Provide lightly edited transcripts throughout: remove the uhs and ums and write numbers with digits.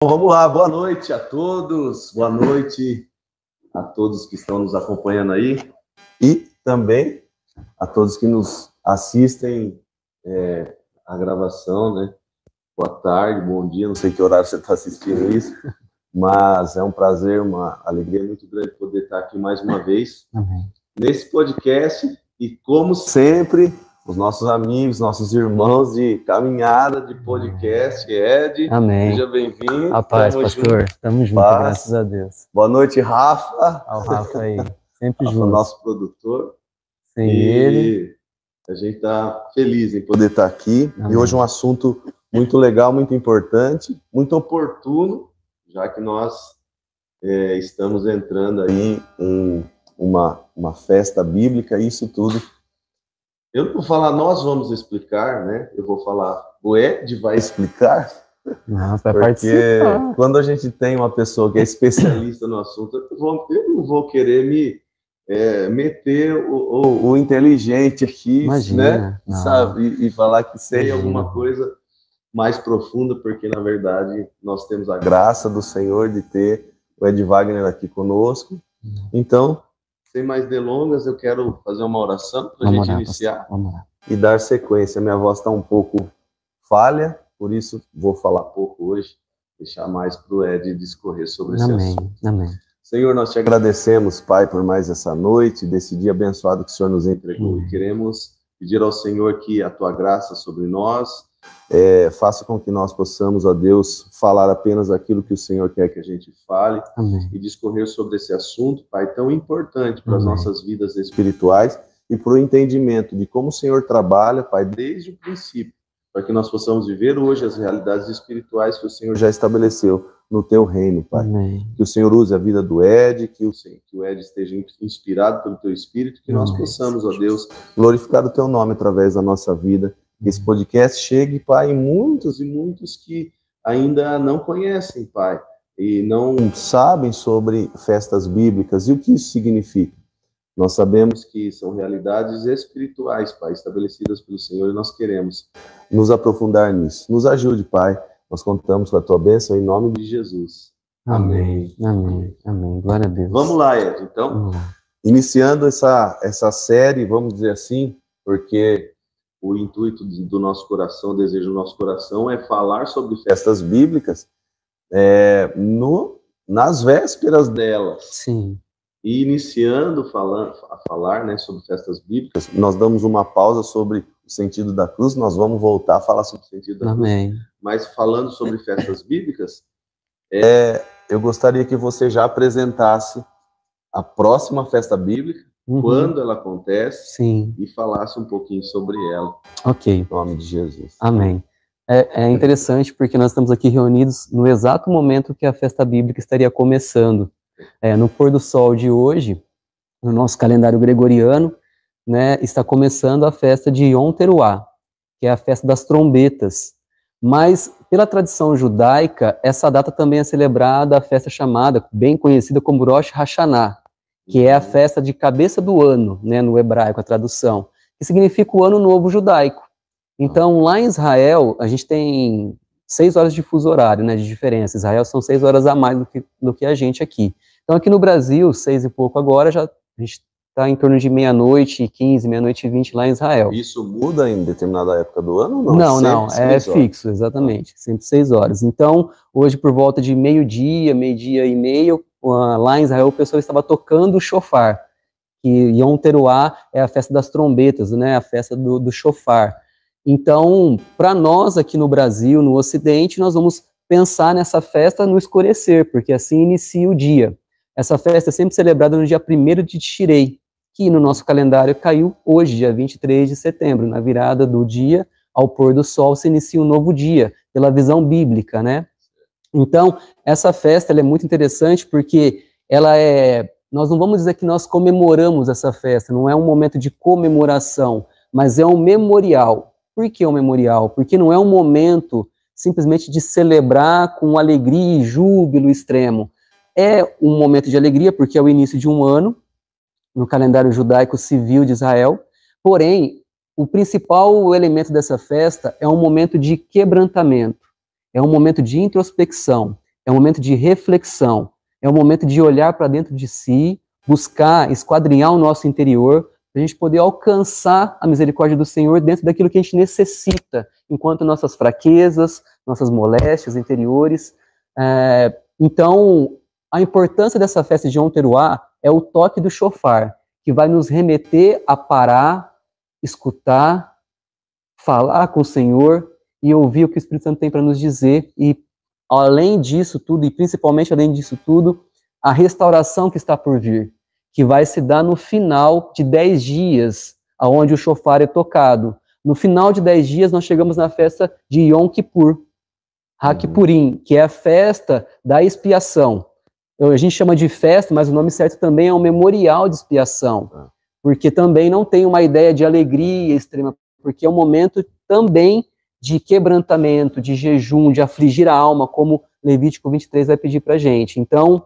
Bom, vamos lá, boa noite a todos, boa noite a todos que estão nos acompanhando aí e também a todos que nos assistem a gravação, né? Boa tarde, bom dia, não sei que horário você está assistindo isso, mas é um prazer, uma alegria muito grande poder estar aqui mais uma vez nesse podcast e, como sempre, os nossos amigos, nossos irmãos de caminhada de podcast, Ed, amém. Seja bem-vindo. A paz, pastor. Estamos juntos, graças a Deus. Boa noite, Rafa. Ao Rafa aí, sempre Rafa, junto. Nosso produtor. Sem ele. A gente está feliz em poder estar aqui. Amém. E hoje um assunto muito legal, muito importante, muito oportuno, já que nós estamos entrando aí em uma festa bíblica, isso tudo. Eu não vou falar, nós vamos explicar, né? Eu vou falar, o Ed vai explicar. Não, vai porque participar. Quando a gente tem uma pessoa que é especialista no assunto, eu não vou querer me meter o inteligente aqui, Imagina, né? Sabe? E falar que sei alguma coisa mais profunda, porque, na verdade, nós temos a graça do Senhor de ter o Ed Wagner aqui conosco. Então, sem mais delongas, eu quero fazer uma oração para a gente iniciar e dar sequência. Minha voz está um pouco falha, por isso vou falar pouco hoje, deixar mais para o Ed discorrer sobre esse assunto. Amém. Senhor, nós te agradecemos, Pai, por mais essa noite, desse dia abençoado que o Senhor nos entregou. E queremos pedir ao Senhor que a tua graça sobre nós faça com que nós possamos, ó Deus, falar apenas aquilo que o Senhor quer que a gente fale. Amém. E discorrer sobre esse assunto, Pai, tão importante para as nossas vidas espirituais e para o entendimento de como o Senhor trabalha, Pai, desde o princípio, para que nós possamos viver hoje as realidades espirituais que o Senhor já estabeleceu no teu reino, Pai. Amém. Que o Senhor use a vida do Ed, que o Ed esteja inspirado pelo teu Espírito, que nós possamos, ó Deus, glorificar o teu nome através da nossa vida. Que esse podcast chegue, Pai, em muitos e muitos que ainda não conhecem, Pai, e não sabem sobre festas bíblicas e o que isso significa. Nós sabemos que são realidades espirituais, Pai, estabelecidas pelo Senhor, e nós queremos nos aprofundar nisso. Nos ajude, Pai. Nós contamos com a tua bênção em nome de Jesus. Amém. Amém. Glória a Deus. Vamos lá, Ed. Então, iniciando essa série, vamos dizer assim, porque o intuito do nosso coração, o desejo do nosso coração é falar sobre festas bíblicas nas vésperas delas. Sim. E iniciando a falar, né, sobre festas bíblicas, nós damos uma pausa sobre o sentido da cruz, nós vamos voltar a falar sobre o sentido da cruz. Mas falando sobre festas bíblicas, eu gostaria que você já apresentasse a próxima festa bíblica, quando ela acontece, sim, e falasse um pouquinho sobre ela. Ok. Em nome de Jesus. Amém. É interessante porque nós estamos aqui reunidos no exato momento que a festa bíblica estaria começando. No pôr do sol de hoje, no nosso calendário gregoriano, né, está começando a festa de Yom Teruah, que é a festa das trombetas. Mas, pela tradição judaica, essa data também é celebrada a festa chamada, bem conhecida como Rosh Hashanah, que é a festa de cabeça do ano, né, no hebraico, a tradução, que significa o ano novo judaico. Então, lá em Israel, a gente tem 6 horas de fuso horário, né, de diferença. Israel são 6 horas a mais do que a gente aqui. Então, aqui no Brasil, 6 e pouco agora, a gente está em torno de 00:15, 00:20 lá em Israel. Isso muda em determinada época do ano ou não? Não, é fixo, exatamente, sempre 6 horas. Então, hoje, por volta de meio-dia e meio, lá em Israel, o pessoal estava tocando o shofar, que Yom Teruah é a festa das trombetas, né, a festa do shofar. Então, para nós aqui no Brasil, no Ocidente, nós vamos pensar nessa festa no escurecer, porque assim inicia o dia. Essa festa é sempre celebrada no dia 1º de Tishrei, que no nosso calendário caiu hoje, dia 23 de setembro, na virada do dia ao pôr do sol se inicia um novo dia, pela visão bíblica, né? Então, essa festa ela é muito interessante porque nós não vamos dizer que nós comemoramos essa festa, não é um momento de comemoração, mas é um memorial. Por que um memorial? Porque não é um momento simplesmente de celebrar com alegria e júbilo extremo. É um momento de alegria porque é o início de um ano, no calendário judaico civil de Israel, porém, o principal elemento dessa festa é um momento de quebrantamento, é um momento de introspecção, é um momento de reflexão, é um momento de olhar para dentro de si, buscar, esquadrinhar o nosso interior, para a gente poder alcançar a misericórdia do Senhor dentro daquilo que a gente necessita, enquanto nossas fraquezas, nossas moléstias interiores. Então, a importância dessa festa de Yom Teruah é o toque do shofar, que vai nos remeter a parar, escutar, falar com o Senhor e ouvir o que o Espírito Santo tem para nos dizer. E, além disso tudo, e principalmente além disso tudo, a restauração que está por vir, que vai se dar no final de 10 dias, aonde o shofar é tocado. No final de 10 dias, nós chegamos na festa de Yom Kippur, Hakipurim, que é a festa da expiação. A gente chama de festa, mas o nome certo também é um memorial de expiação, porque também não tem uma ideia de alegria extrema, porque é um momento também de quebrantamento, de jejum, de afligir a alma, como Levítico 23 vai pedir para a gente. Então,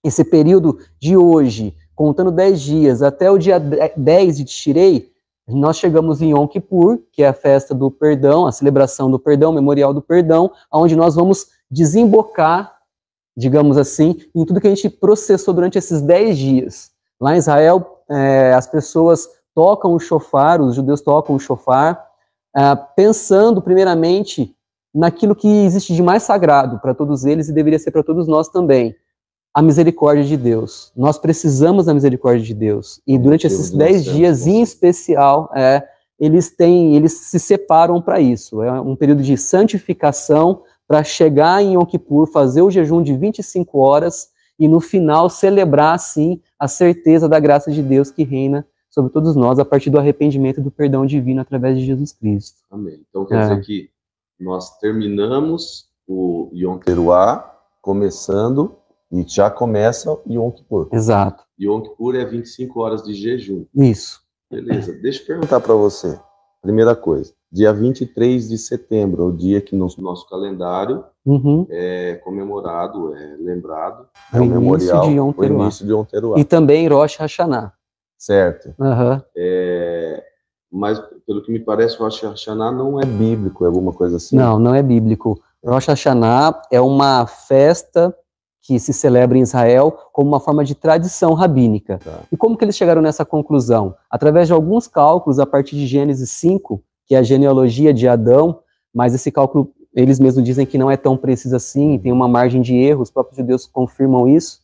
esse período de hoje, contando 10 dias, até o dia 10 de Tishrei, nós chegamos em Yom Kippur, que é a festa do perdão, a celebração do perdão, o memorial do perdão, onde nós vamos desembocar, digamos assim, em tudo que a gente processou durante esses 10 dias. Lá em Israel, as pessoas tocam o shofar, os judeus tocam o shofar, pensando primeiramente naquilo que existe de mais sagrado para todos eles e deveria ser para todos nós também, a misericórdia de Deus. Nós precisamos da misericórdia de Deus. E durante esses 10 dias em especial, eles se separam para isso. É um período de santificação para chegar em Yom Kippur, fazer o jejum de 25 horas e no final celebrar, assim, a certeza da graça de Deus que reina sobre todos nós a partir do arrependimento e do perdão divino através de Jesus Cristo. Amém. Então quer dizer que nós terminamos o Yom Teruah, começando, e já começa o Yom Kippur. Exato. Yom Kippur é 25 horas de jejum. Isso. Beleza. Deixa eu perguntar para você. Primeira coisa, dia 23 de setembro, o dia que no nosso calendário é comemorado, é lembrado, é o memorial, o início de Yom Teruah. E também Rosh Hashanah. Certo. Mas, pelo que me parece, o Rosh Hashanah não é bíblico, é alguma coisa assim? Não, não é bíblico. Rosh Hashanah é uma festa que se celebra em Israel como uma forma de tradição rabínica. Tá. E como que eles chegaram nessa conclusão? Através de alguns cálculos a partir de Gênesis 5, que é a genealogia de Adão, mas esse cálculo, eles mesmos dizem que não é tão preciso assim, tem uma margem de erro, os próprios judeus confirmam isso.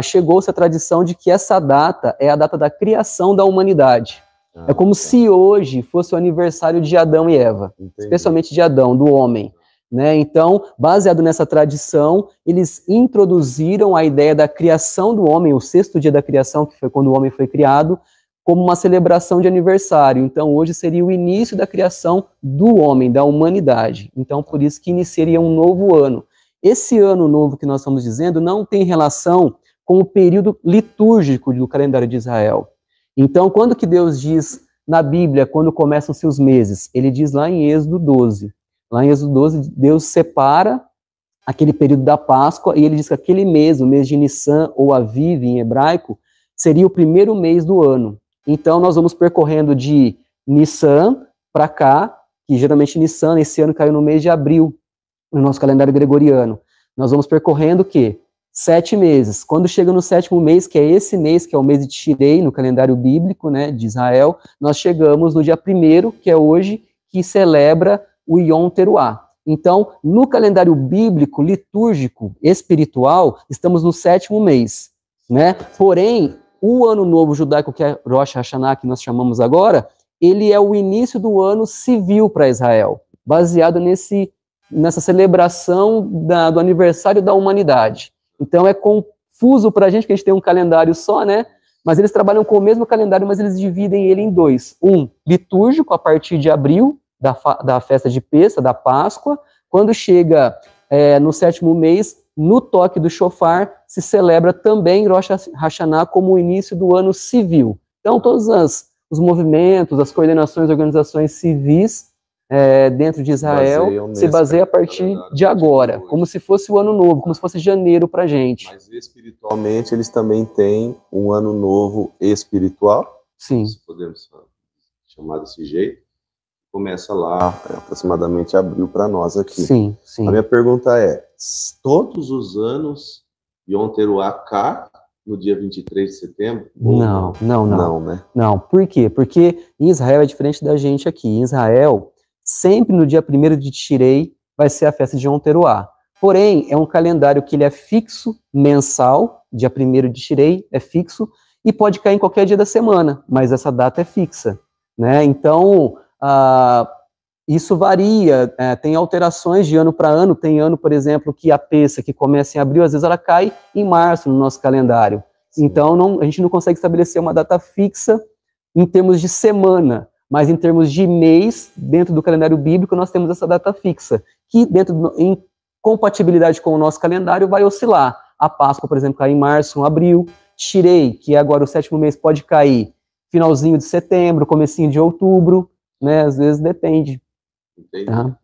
Chegou-se a tradição de que essa data é a data da criação da humanidade. É como se hoje fosse o aniversário de Adão e Eva, especialmente de Adão, do homem. Né? Então, baseado nessa tradição, eles introduziram a ideia da criação do homem, o 6º dia da criação, que foi quando o homem foi criado, como uma celebração de aniversário. Então, hoje seria o início da criação do homem, da humanidade. Então, por isso que iniciaria um novo ano. Esse ano novo que nós estamos dizendo não tem relação com o período litúrgico do calendário de Israel. Então, quando que Deus diz na Bíblia, quando começam-se os meses? Ele diz lá em Êxodo 12. Lá em Êxodo 12, Deus separa aquele período da Páscoa e ele diz que aquele mês, o mês de Nissan, ou Aviv em hebraico, seria o primeiro mês do ano. Então, nós vamos percorrendo de Nissan para cá, que geralmente Nissan, esse ano caiu no mês de abril, no nosso calendário gregoriano. Nós vamos percorrendo o quê? 7 meses. Quando chega no 7º mês, que é esse mês, que é o mês de Tishrei, no calendário bíblico, né, de Israel, nós chegamos no dia 1º, que é hoje, que celebra o Yom Teruah. Então, no calendário bíblico, litúrgico, espiritual, estamos no 7º mês, né? Porém, o ano novo judaico, que é Rosh Hashanah, que nós chamamos agora, ele é o início do ano civil para Israel, baseado nessa celebração do aniversário da humanidade. Então, é confuso para a gente, que a gente tem um calendário só, né? Mas eles trabalham com o mesmo calendário, mas eles dividem ele em 2. Um litúrgico, a partir de abril, da festa de Pêssah, da Páscoa. Quando chega no 7º mês, no toque do shofar, se celebra também Rosh Hashanah como o início do ano civil. Então, todos os movimentos, as coordenações, organizações civis dentro de Israel se baseia a partir de agora, como se fosse o ano novo, como se fosse janeiro para a gente. Mas espiritualmente eles também têm um ano novo espiritual? Sim. Se podemos chamar desse jeito. Começa lá, aproximadamente abril para nós aqui. Sim, sim. A minha pergunta é, todos os anos Yom Teruah cai no dia 23 de setembro? Não, né? Não, por quê? Porque em Israel é diferente da gente aqui. Em Israel, sempre no dia 1º de Tishrei vai ser a festa de Yom Teruah. Porém, é um calendário que ele é fixo, mensal, dia 1º de Tishrei é fixo, e pode cair em qualquer dia da semana, mas essa data é fixa, né? Então, isso varia, tem alterações de ano para ano. Tem ano, por exemplo, que a Pêssah, que começa em abril, às vezes ela cai em março no nosso calendário. Sim. Então, a gente não consegue estabelecer uma data fixa em termos de semana, mas em termos de mês, dentro do calendário bíblico, nós temos essa data fixa, que em compatibilidade com o nosso calendário vai oscilar. A Páscoa, por exemplo, cai em março, abril. Tishrei, que é agora o 7º mês, pode cair finalzinho de setembro, comecinho de outubro, né? Às vezes depende. Entendi. Tá?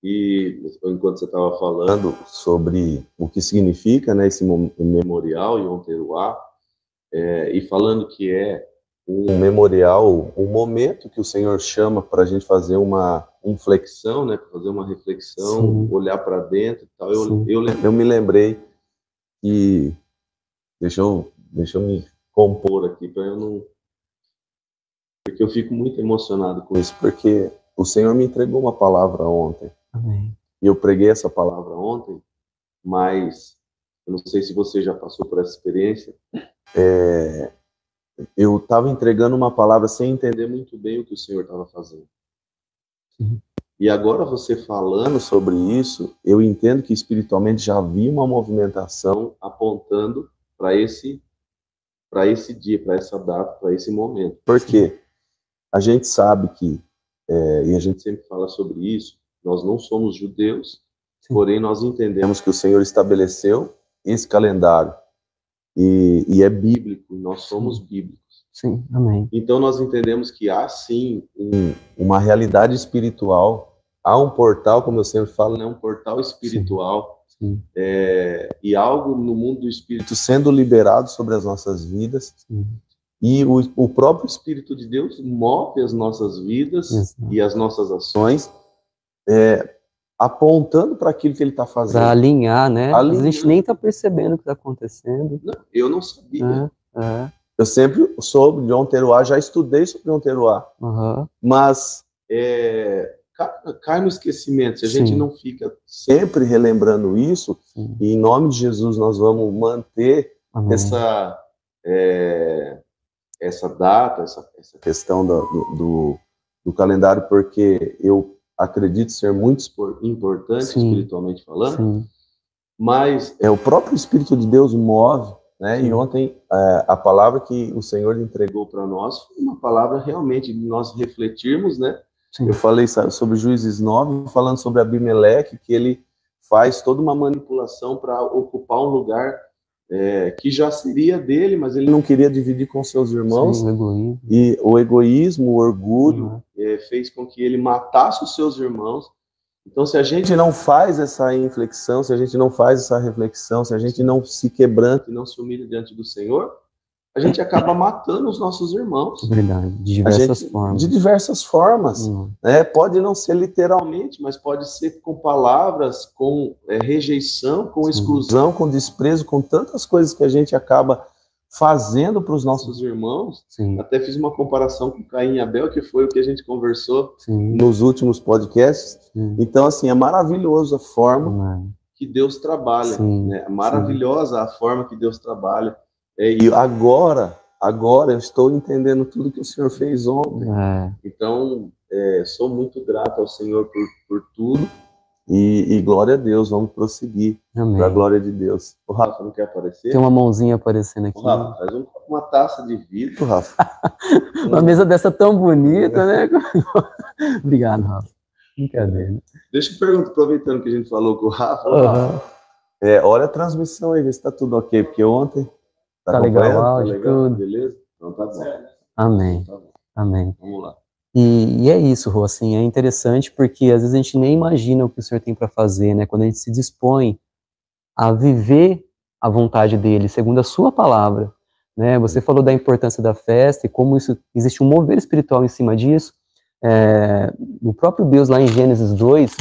E enquanto você estava falando sobre o que significa, né, esse memorial Yom Teruah, e falando que é um memorial, um momento que o Senhor chama para a gente fazer uma inflexão, né, para fazer uma reflexão, sim, olhar para dentro e tal. Eu me lembrei que deixa eu me compor aqui para eu não, porque eu fico muito emocionado com isso, porque o Senhor me entregou uma palavra ontem. Amém. E eu preguei essa palavra ontem, mas eu não sei se você já passou por essa experiência. Eu estava entregando uma palavra sem entender muito bem o que o Senhor estava fazendo. Sim. E agora você falando sobre isso, eu entendo que espiritualmente já havia uma movimentação apontando para esse dia, para essa data, para esse momento. Porque a gente sabe que, e a gente sempre fala sobre isso, nós não somos judeus, sim, porém nós entendemos que o Senhor estabeleceu esse calendário e é bíblico, nós somos bíblicos. Sim, amém. Então nós entendemos que há sim uma realidade espiritual, há um portal, como eu sempre falo, né, um portal espiritual, sim, e algo no mundo do espírito sendo liberado sobre as nossas vidas, sim, e o próprio Espírito de Deus move as nossas vidas, exato, e as nossas ações, apontando para aquilo que ele está fazendo. Para alinhar, né? A gente nem está percebendo o que está acontecendo. Não, eu não sabia. Eu sempre soube de Yom Teruah, já estudei sobre Yom Teruah, mas cai no esquecimento. Se a gente não fica sempre relembrando isso, e em nome de Jesus nós vamos manter essa data, essa questão do calendário, porque eu acredito ser muito importante, espiritualmente falando, mas o próprio Espírito de Deus move, né? E ontem a palavra que o Senhor entregou para nós foi uma palavra realmente de nós refletirmos, né? Sim. Eu falei sobre Juízes 9, falando sobre Abimeleque, que ele faz toda uma manipulação para ocupar um lugar que já seria dele, mas ele não queria dividir com seus irmãos. Sim, e o egoísmo, o orgulho, fez com que ele matasse os seus irmãos. Então, se a gente não faz essa inflexão, se a gente não faz essa reflexão, se a gente não se quebranta e não se humilha diante do Senhor, a gente acaba matando os nossos irmãos. Verdade, de diversas formas. De diversas formas. Né? Pode não ser literalmente, mas pode ser com palavras, com rejeição, com exclusão, com desprezo, com tantas coisas que a gente acaba fazendo para os nossos irmãos. Até fiz uma comparação com Caim e Abel, que foi o que a gente conversou nos últimos podcasts. Então, assim, é maravilhosa a forma que Deus trabalha. Né? É maravilhosa a forma que Deus trabalha. E agora eu estou entendendo tudo que o Senhor fez ontem. Então, sou muito grato ao Senhor por tudo. E glória a Deus, vamos prosseguir para a glória de Deus. O Rafa não quer aparecer? Tem uma mãozinha aparecendo aqui. O Rafa, traz uma taça de vidro, Rafa. Uma mesa dessa tão bonita, né? Obrigado, Rafa. Brincadeira. Deixa eu perguntar, aproveitando que a gente falou com o Rafa. Rafa, olha a transmissão aí, vê se está tudo ok, porque ontem... Tá legal o áudio, tudo. Beleza? Então tá bom. Amém. Então, tá bom. Amém. Vamos lá. E é isso, Rô, assim, é interessante porque às vezes a gente nem imagina o que o Senhor tem para fazer, né? Quando a gente se dispõe a viver a vontade dele, segundo a sua palavra, né? Você falou da importância da festa e como isso existe um mover espiritual em cima disso. O próprio Deus lá em Gênesis 2,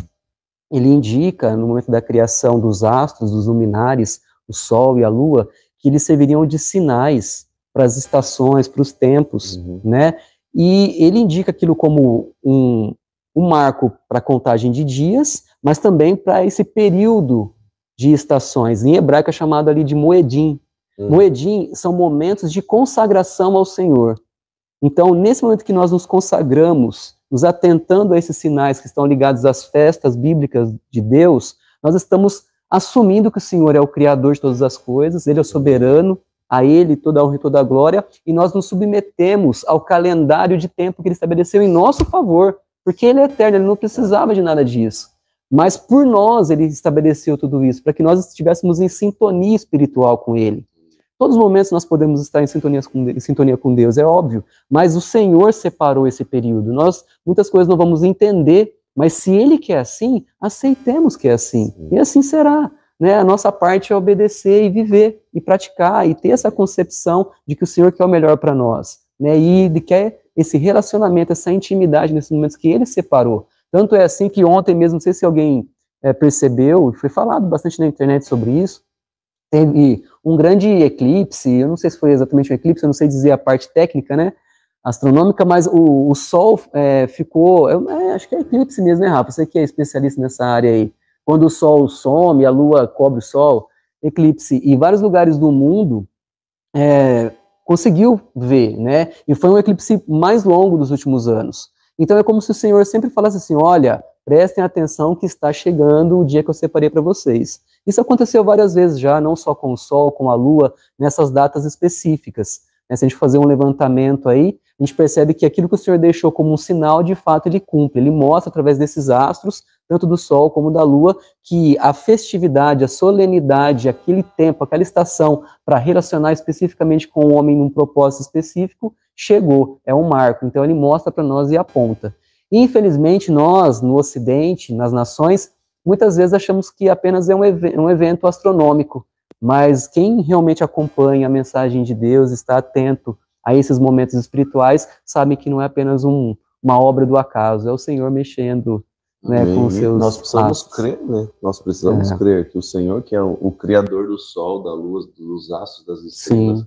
ele indica, no momento da criação dos astros, dos luminares, o Sol e a Lua, que eles serviriam de sinais para as estações, para os tempos, né? E ele indica aquilo como um marco para a contagem de dias, mas também para esse período de estações. Em hebraico é chamado ali de Moedim. Moedim são momentos de consagração ao Senhor. Então, nesse momento que nós nos consagramos, nos atentando a esses sinais que estão ligados às festas bíblicas de Deus, nós estamos assumindo que o Senhor é o Criador de todas as coisas, Ele é o soberano, a Ele toda a honra e toda a glória, e nós nos submetemos ao calendário de tempo que Ele estabeleceu em nosso favor, porque Ele é eterno, Ele não precisava de nada disso. Mas por nós Ele estabeleceu tudo isso, para que nós estivéssemos em sintonia espiritual com Ele. Todos os momentos nós podemos estar em sintonia com Deus, é óbvio, mas o Senhor separou esse período. Nós, muitas coisas não vamos entender, mas se Ele quer assim, aceitemos que é assim. E assim será. Né? A nossa parte é obedecer e viver, e praticar, e ter essa concepção de que o Senhor quer o melhor para nós. Né? E de que é esse relacionamento, essa intimidade nesses momentos que Ele separou. Tanto é assim que ontem mesmo, não sei se alguém percebeu, foi falado bastante na internet sobre isso, teve um grande eclipse, eu não sei se foi exatamente um eclipse, eu não sei dizer a parte técnica, né, astronômica, mas o Sol ficou, acho que é eclipse mesmo, né, Rafa? Você que é especialista nessa área aí. Quando o Sol some, a Lua cobre o Sol, eclipse, e vários lugares do mundo conseguiu ver, né, e foi um eclipse mais longo dos últimos anos. Então é como se o Senhor sempre falasse assim, olha, prestem atenção que está chegando o dia que eu separei para vocês. Isso aconteceu várias vezes já, não só com o Sol, com a Lua, nessas datas específicas. Se a gente fazer um levantamento aí, a gente percebe que aquilo que o Senhor deixou como um sinal, de fato, Ele cumpre. Ele mostra através desses astros, tanto do Sol como da Lua, que a festividade, a solenidade, aquele tempo, aquela estação, para relacionar especificamente com o homem num propósito específico, chegou. É um marco. Então Ele mostra para nós e aponta. Infelizmente, nós, no Ocidente, nas nações, muitas vezes achamos que apenas é um evento astronômico, mas quem realmente acompanha a mensagem de Deus, está atento a esses momentos espirituais, sabe que não é apenas uma obra do acaso, é o Senhor mexendo, né, com os seus Nós precisamos crer, né? Nós precisamos crer que o Senhor, que é o Criador do Sol, da Lua, dos astros, das estrelas,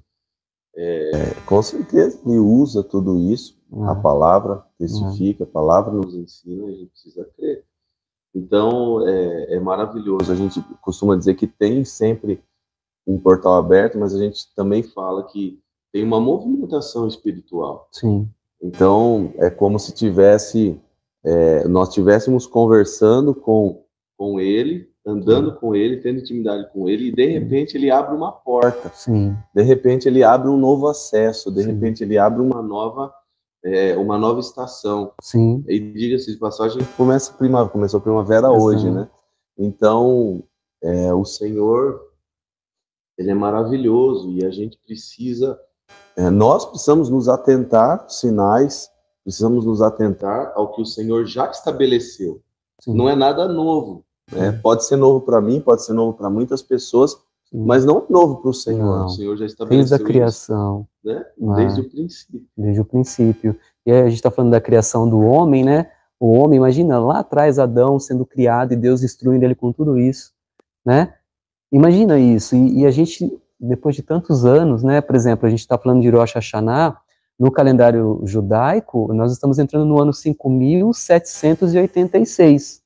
com certeza Ele usa tudo isso, a palavra testifica, a palavra nos ensina, a gente precisa crer. Então, é maravilhoso. A gente costuma dizer que tem sempre um portal aberto, mas a gente também fala que tem uma movimentação espiritual. Sim. Então, é como se nós estivéssemos conversando com Ele, andando com Ele, tendo intimidade com Ele, e de repente Ele abre uma porta. Sim. De repente Ele abre um novo acesso, de repente Ele abre uma nova estação. Sim. E diga-se de passagem, começou a primavera hoje, né? Então, o Senhor, Ele é maravilhoso, e a gente precisa, nós precisamos nos atentar, sinais, precisamos nos atentar ao que o Senhor já estabeleceu. Sim. Não é nada novo, né? Pode ser novo para mim, pode ser novo para muitas pessoas, mas não novo para o Senhor. Não. O Senhor já estabeleceu desde a criação, isso, né? Desde o princípio. Desde o princípio. E aí a gente está falando da criação do homem, né? O homem, imagina, lá atrás Adão sendo criado e Deus destruindo ele com tudo isso, né? Imagina isso. E a gente, depois de tantos anos, né? Por exemplo, a gente está falando de Rosh Hashanah, no calendário judaico, nós estamos entrando no ano 5.786.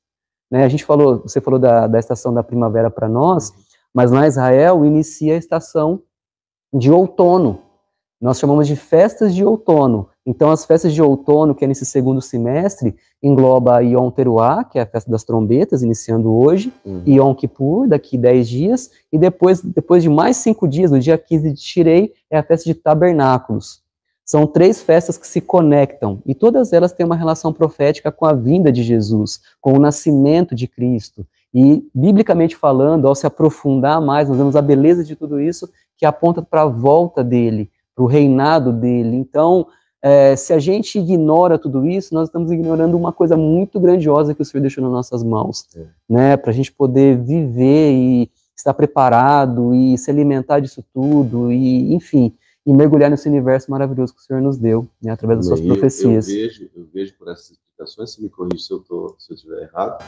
Né? Você falou da estação da primavera para nós, mas lá em Israel inicia a estação de outono. Nós chamamos de festas de outono. Então, as festas de outono, que é nesse segundo semestre, engloba Yom Teruah, que é a festa das trombetas, iniciando hoje, Yom Kippur, daqui 10 dias, e depois de mais 5 dias, no dia 15 de Tishrei, é a festa de tabernáculos. São 3 festas que se conectam, e todas elas têm uma relação profética com a vinda de Jesus, com o nascimento de Cristo. E, biblicamente falando, ao se aprofundar mais, nós vemos a beleza de tudo isso, que aponta para a volta dele, para o reinado dele. Então, se a gente ignora tudo isso, nós estamos ignorando uma coisa muito grandiosa que o Senhor deixou nas nossas mãos, né? Para a gente poder viver e estar preparado e se alimentar disso tudo, e, enfim, e mergulhar nesse universo maravilhoso que o Senhor nos deu, né, através das suas profecias. Eu vejo por essas explicações, se me corrija se eu estiver errado,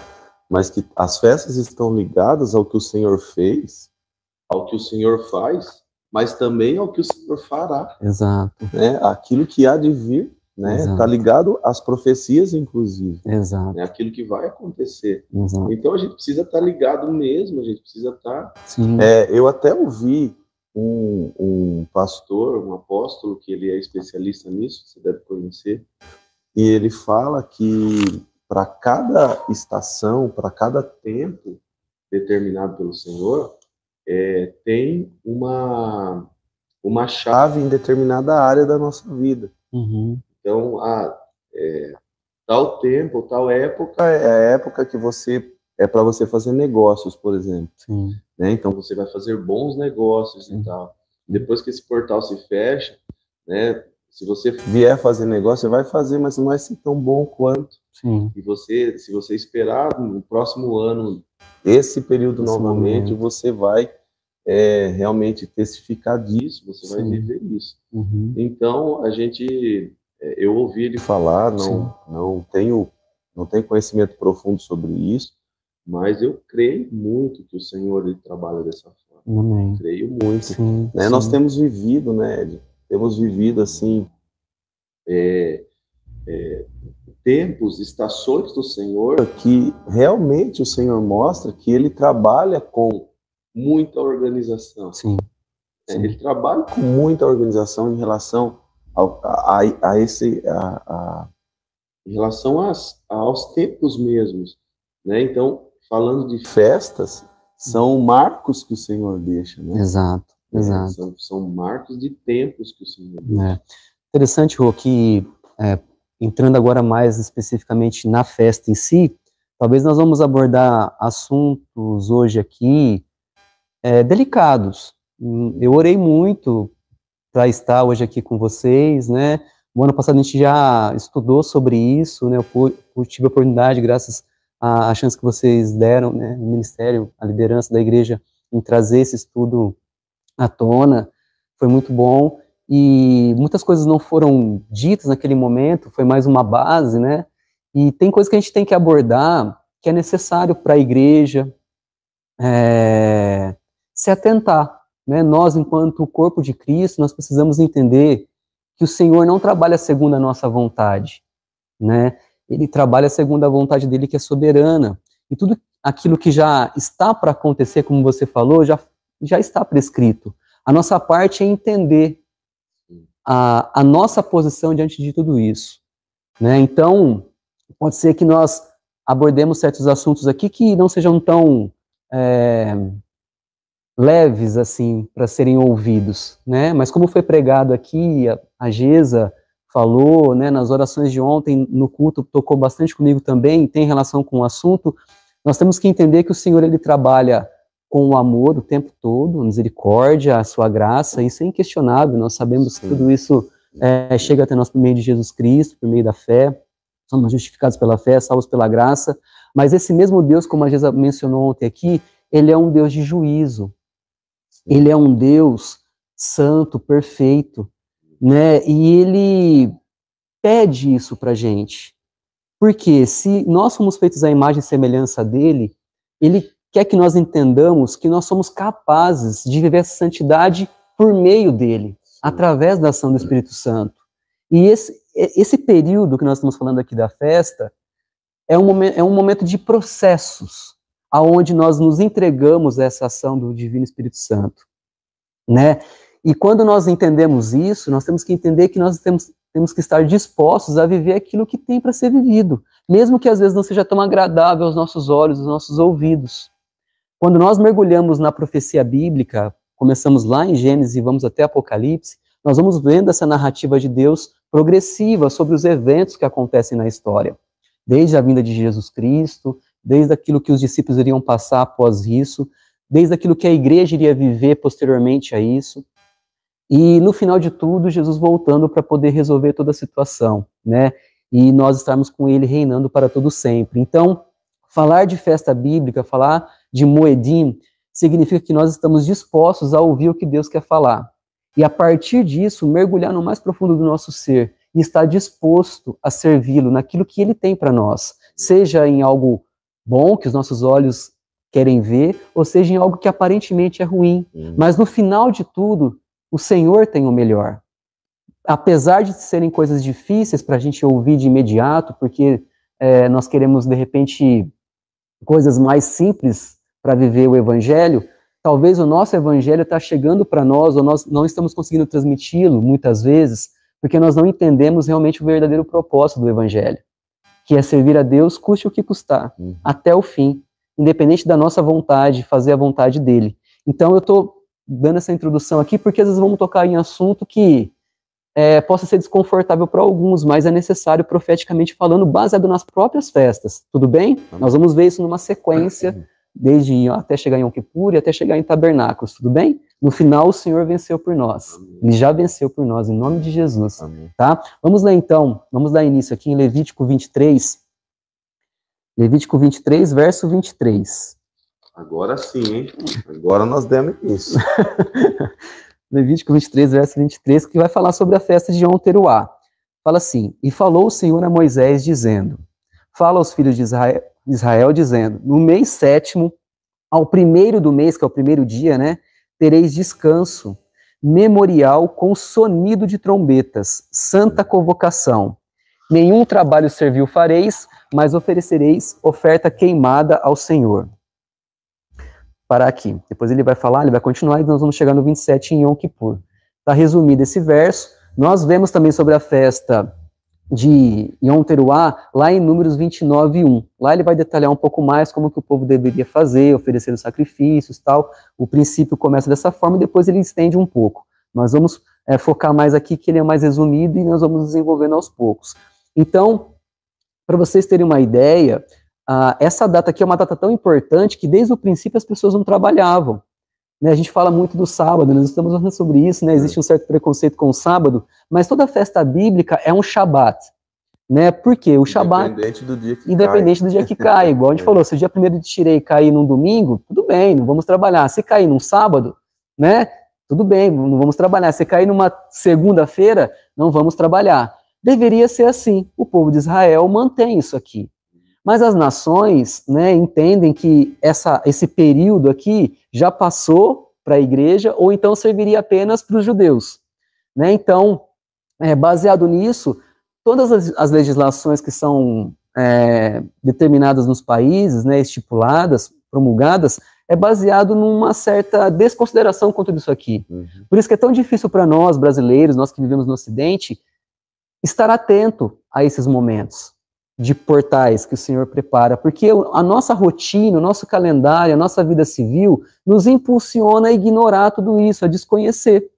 mas que as festas estão ligadas ao que o Senhor fez, ao que o Senhor faz, mas também ao que o Senhor fará. Exato. Né? Aquilo que há de vir, né? Está ligado às profecias, inclusive. Exato. Né? Aquilo que vai acontecer. Exato. Então a gente precisa estar ligado mesmo, a gente precisa estar... Sim. Eu até ouvi um pastor, um apóstolo, que ele é especialista nisso, você deve conhecer, e ele fala que para cada estação, para cada tempo determinado pelo Senhor, tem uma chave em determinada área da nossa vida. Uhum. Então, tal tempo, tal época é a época que para você fazer negócios, por exemplo. Sim. Né? Então, você vai fazer bons negócios e tal. Depois que esse portal se fecha, né? Se você vier fazer negócio, você vai fazer, mas não vai ser tão bom quanto. Sim. E se você esperar no próximo ano, esse período novamente, você vai realmente testificar disso, você vai viver isso. Uhum. Então, eu ouvi ele falar, não tenho conhecimento profundo sobre isso, mas eu creio muito que o Senhor ele trabalha dessa forma. Amém. Creio muito. Sim, né? sim. Nós temos vivido, né, Ed? Temos vivido assim tempos, estações do Senhor que realmente o Senhor mostra que Ele trabalha com muita organização. Sim. Ele trabalha com muita organização em relação em relação aos tempos mesmos, né? Então, falando de festas, são marcos que o Senhor deixa, né? Exato, exato. São marcos de tempos que o Senhor deixa. Interessante, Rô, que entrando agora mais especificamente na festa em si, talvez nós vamos abordar assuntos hoje aqui delicados. Eu orei muito para estar hoje aqui com vocês, né? No ano passado a gente já estudou sobre isso, né? Eu tive a oportunidade, graças à chance que vocês deram, né? O ministério, a liderança da igreja, em trazer esse estudo à tona. Foi muito bom. E muitas coisas não foram ditas naquele momento, foi mais uma base, né? E tem coisas que a gente tem que abordar que é necessário para a igreja se atentar, né? Nós, enquanto corpo de Cristo, nós precisamos entender que o Senhor não trabalha segundo a nossa vontade, né? Ele trabalha segundo a vontade dele, que é soberana. E tudo aquilo que já está para acontecer, como você falou, já está prescrito. A nossa parte é entender a nossa posição diante de tudo isso, né? Então, pode ser que nós abordemos certos assuntos aqui que não sejam tão leves assim para serem ouvidos, né? Mas como foi pregado aqui, a Gesa falou, né, nas orações de ontem, no culto, tocou bastante comigo também, tem relação com o assunto. Nós temos que entender que o Senhor, ele trabalha com o amor o tempo todo, a misericórdia, a sua graça, isso é inquestionável, nós sabemos que tudo isso chega até nós por meio de Jesus Cristo, por meio da fé, somos justificados pela fé, salvos pela graça, mas esse mesmo Deus, como a Gesa mencionou ontem aqui, ele é um Deus de juízo, ele é um Deus santo, perfeito, né, e ele pede isso pra gente, porque se nós somos feitos à imagem e semelhança dele, ele quer que nós entendamos que nós somos capazes de viver essa santidade por meio dele, através da ação do Espírito Santo. E esse período que nós estamos falando aqui da festa é um momento de processos, aonde nós nos entregamos a essa ação do Divino Espírito Santo, né? E quando nós entendemos isso, nós temos que entender que nós temos que estar dispostos a viver aquilo que tem para ser vivido, mesmo que às vezes não seja tão agradável aos nossos olhos, aos nossos ouvidos. Quando nós mergulhamos na profecia bíblica, começamos lá em Gênesis e vamos até Apocalipse, nós vamos vendo essa narrativa de Deus progressiva sobre os eventos que acontecem na história. Desde a vinda de Jesus Cristo, desde aquilo que os discípulos iriam passar após isso, desde aquilo que a igreja iria viver posteriormente a isso. E no final de tudo, Jesus voltando para poder resolver toda a situação, né? E nós estarmos com ele reinando para todo sempre. Então, falar de festa bíblica, falar de Moedim, significa que nós estamos dispostos a ouvir o que Deus quer falar. E a partir disso, mergulhar no mais profundo do nosso ser e estar disposto a servi-lo naquilo que ele tem para nós, seja em algo bom, que os nossos olhos querem ver, ou seja em algo que aparentemente é ruim. Mas no final de tudo, o Senhor tem o melhor. Apesar de serem coisas difíceis para a gente ouvir de imediato, porque nós queremos, de repente, coisas mais simples para viver o Evangelho, talvez o nosso Evangelho está chegando para nós, ou nós não estamos conseguindo transmiti-lo, muitas vezes, porque nós não entendemos realmente o verdadeiro propósito do Evangelho, que é servir a Deus, custe o que custar, até o fim, independente da nossa vontade, fazer a vontade dele. Então eu estou dando essa introdução aqui, porque às vezes vamos tocar em assunto que possa ser desconfortável para alguns, mas é necessário profeticamente falando, baseado nas próprias festas, tudo bem? Nós vamos ver isso numa sequência, desde até chegar em Yom Kippur e até chegar em Tabernáculos, tudo bem? No final o Senhor venceu por nós, Ele já venceu por nós, em nome de Jesus, tá? Vamos lá então, vamos dar início aqui em Levítico 23, verso 23. Agora sim, hein? Agora nós demos isso. Levítico 23, verso 23, que vai falar sobre a festa de Yom Teruá. Fala assim: e falou o Senhor a Moisés, dizendo, fala aos filhos de Israel, dizendo, no mês 7º, ao primeiro do mês, que é o primeiro dia, né, tereis descanso, memorial com sonido de trombetas, santa convocação. Nenhum trabalho servil fareis, mas oferecereis oferta queimada ao Senhor. Parar aqui. Depois ele vai falar, ele vai continuar e nós vamos chegar no 27 em Yom Kippur. Está resumido esse verso. Nós vemos também sobre a festa de Yom Teruá, lá em Números 29:1. Lá ele vai detalhar um pouco mais como que o povo deveria fazer, oferecer os sacrifícios, tal. O princípio começa dessa forma e depois ele estende um pouco. Nós vamos focar mais aqui, que ele é mais resumido e nós vamos desenvolvendo aos poucos. Então, para vocês terem uma ideia, essa data aqui é uma data tão importante que desde o princípio as pessoas não trabalhavam. Né? A gente fala muito do sábado, nós estamos falando sobre isso, né? Existe um certo preconceito com o sábado, mas toda festa bíblica é um Shabat. Né? Por quê? O Shabat, independente do dia que do dia que cai, igual a gente falou, se o dia 1º de Tirei cair num domingo, tudo bem, não vamos trabalhar. Se cair num sábado, né? Tudo bem, não vamos trabalhar. Se cair numa segunda-feira, não vamos trabalhar. Deveria ser assim. O povo de Israel mantém isso aqui. Mas as nações, né, entendem que esse período aqui já passou para a igreja, ou então serviria apenas para os judeus. Né? Então, baseado nisso, todas as legislações que são determinadas nos países, né, estipuladas, promulgadas, é baseado numa certa desconsideração quanto disso aqui. Por isso que é tão difícil para nós, brasileiros, nós que vivemos no Ocidente, estar atento a esses momentos de portais que o Senhor prepara, porque a nossa rotina, o nosso calendário, a nossa vida civil nos impulsiona a ignorar tudo isso, a desconhecer